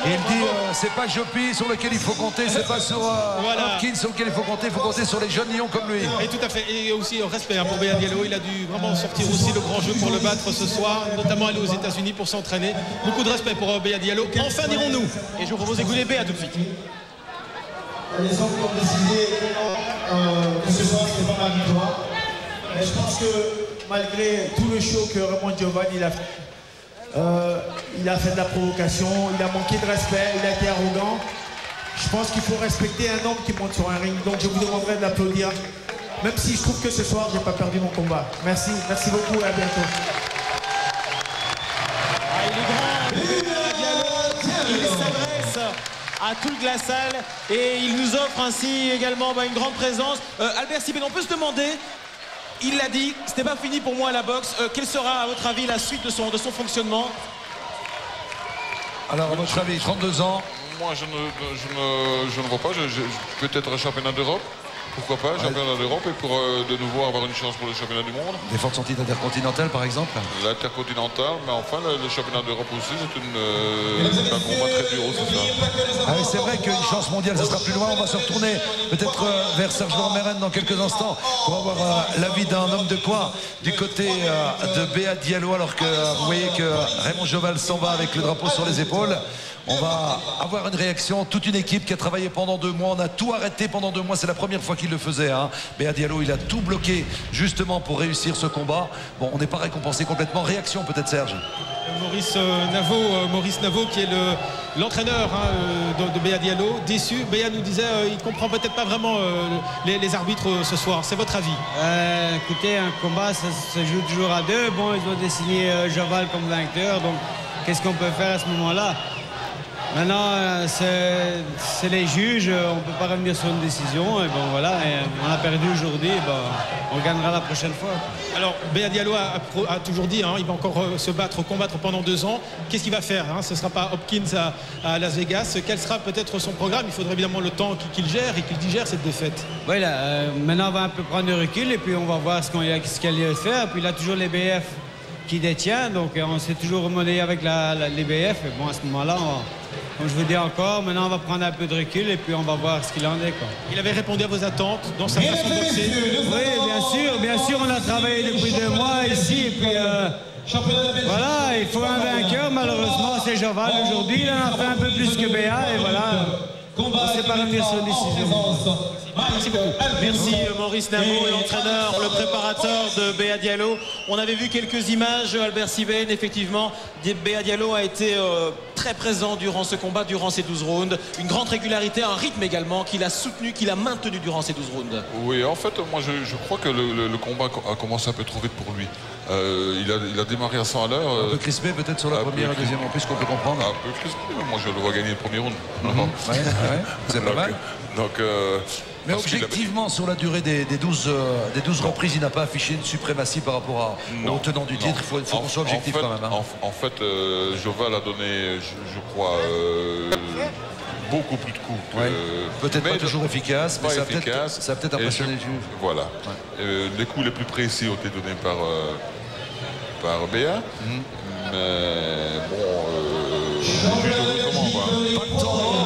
Speaker 2: Et il dit, c'est pas Jopi sur lequel il faut compter, c'est pas sur Hopkins sur lequel il faut compter sur les jeunes lions comme lui.
Speaker 3: Et tout à fait, et aussi respect hein, pour Béa Diallo, il a dû vraiment sortir aussi le grand jeu pour le battre ce soir, notamment aller aux États-Unis pour s'entraîner. Beaucoup de respect pour Béa Diallo. Enfin, dirons-nous.
Speaker 1: Et je vous propose d'écouter Béa tout de suite.
Speaker 10: Les hommes ont décidé que ce soir, ce n'est pas ma victoire. Mais je pense que malgré tout le show que Raymond Giovanni il a fait de la provocation, il a manqué de respect, il a été arrogant. Je pense qu'il faut respecter un homme qui monte sur un ring. Donc je vous demanderai de l'applaudir. Même si je trouve que ce soir, je n'ai pas perdu mon combat. Merci, merci beaucoup et à bientôt.
Speaker 1: Il s'adresse à toute la salle et il nous offre ainsi également une grande présence. Albert Sibène, on peut se demander, il l'a dit, c'était pas fini pour moi la boxe. Quelle sera à votre avis la suite de son fonctionnement?
Speaker 2: Alors à votre avis, 32 ans.
Speaker 4: Moi, je ne vois pas. Peut-être un championnat d'Europe. Pourquoi pas, championnat d'Europe, et pour de nouveau avoir une chance pour le championnat du monde.
Speaker 2: Des fortes sorties intercontinentales par exemple?
Speaker 4: L'intercontinental, mais enfin le championnat d'Europe aussi, c'est un combat très dur aussi ça.
Speaker 2: Ah oui, c'est vrai qu'une chance mondiale, ça sera plus loin. On va se retourner peut-être vers Sergio Meren dans quelques instants pour avoir l'avis d'un homme de coin du côté de Béa Diallo, alors que vous voyez que Raymond Joval s'en va avec le drapeau sur les épaules. On va avoir une réaction, toute une équipe qui a travaillé pendant 2 mois. On a tout arrêté pendant 2 mois, c'est la première fois qu'il le faisait. Hein. Béa Diallo, il a tout bloqué justement pour réussir ce combat. Bon, on n'est pas récompensé complètement. Réaction peut-être, Serge?
Speaker 3: Maurice Navo qui est l'entraîneur de Béa Diallo, déçu. Béa nous disait il ne comprend peut-être pas vraiment les arbitres ce soir. C'est votre avis?
Speaker 8: Écoutez, un combat, ça se joue toujours à 2. Bon, ils ont désigné Joval comme vainqueur, donc qu'est-ce qu'on peut faire à ce moment-là? Maintenant, c'est les juges, on ne peut pas revenir sur une décision. Et bon, voilà, et on a perdu aujourd'hui, on gagnera la prochaine fois.
Speaker 3: Alors, Béa Diallo a toujours dit il va encore combattre pendant 2 ans. Qu'est-ce qu'il va faire ce ne sera pas Hopkins à Las Vegas. Quel sera peut-être son programme? Il faudrait évidemment le temps qu'il gère et qu'il digère cette défaite.
Speaker 8: Voilà, maintenant on va un peu prendre du recul et puis on va voir ce qu'il y a à faire. Puis il a toujours les BF qui détient, donc on s'est toujours remonté avec les BF. Et bon, à ce moment-là, comme je vous dis encore, maintenant on va prendre un peu de recul et puis on va voir ce qu'il en est.
Speaker 3: Il avait répondu à vos attentes dans sa façon de boxer?
Speaker 8: Oui, bien sûr, on a travaillé depuis 2 mois ici et puis voilà, il faut un vainqueur. Malheureusement, c'est Joval aujourd'hui. Il en a fait un peu plus que Béa et voilà, on ne sait pas revenir sur une décision.
Speaker 1: Merci beaucoup. Merci Maurice Namo, l'entraîneur, le préparateur de Béa Diallo. On avait vu quelques images, Albert Sibène, effectivement. Béa Diallo a été très présent durant ce combat, durant ces 12 rounds. Une grande régularité, un rythme également qu'il a soutenu, qu'il a maintenu durant ces 12 rounds.
Speaker 4: Oui, en fait, moi je crois que le combat a commencé un peu trop vite pour lui. Il a démarré à 100 à l'heure.
Speaker 2: Un peu crispé peut-être sur la première et deuxième en plus qu'on peut comprendre.
Speaker 4: Un peu crispé, moi je le vois gagner le premier round.
Speaker 2: C'est pas mal.
Speaker 4: Donc,
Speaker 2: mais objectivement, sur la durée des 12 reprises, il n'a pas affiché une suprématie par rapport au tenant du titre. Il faut qu'on soit objectif quand même.
Speaker 4: En fait, Joval a donné, je crois, beaucoup plus de coups.
Speaker 2: Peut-être pas toujours efficace, mais ça a peut-être impressionné le juge.
Speaker 4: Voilà. Les coups les plus précis ont été donnés par Béa. Mais bon,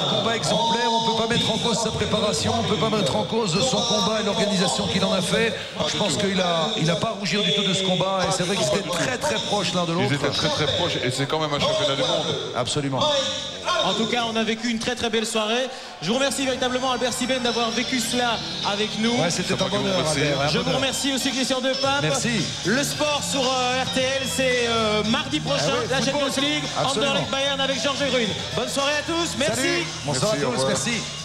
Speaker 2: combat exemplaire, on ne peut pas mettre en cause sa préparation, on ne peut pas mettre en cause son combat et l'organisation qu'il en a fait. Je pense qu'il n'a pas à rougir du tout de ce combat et c'est vrai qu'ils étaient très très proches l'un de l'autre.
Speaker 4: Ils étaient très très proches et c'est quand même un championnat du monde.
Speaker 2: Absolument.
Speaker 1: En tout cas, on a vécu une très très belle soirée. Je vous remercie véritablement, Albert Sibène, d'avoir vécu cela avec nous.
Speaker 2: Ouais, c'était un bonheur, Albert.
Speaker 1: Je vous remercie aussi, Christian Depape.
Speaker 2: Merci.
Speaker 1: Le sport sur RTL, c'est mardi prochain, la Champions League, Anderlecht Bayern avec Georges Grune. Bonne soirée à tous, merci.
Speaker 2: Salut. Bonsoir à tous, merci.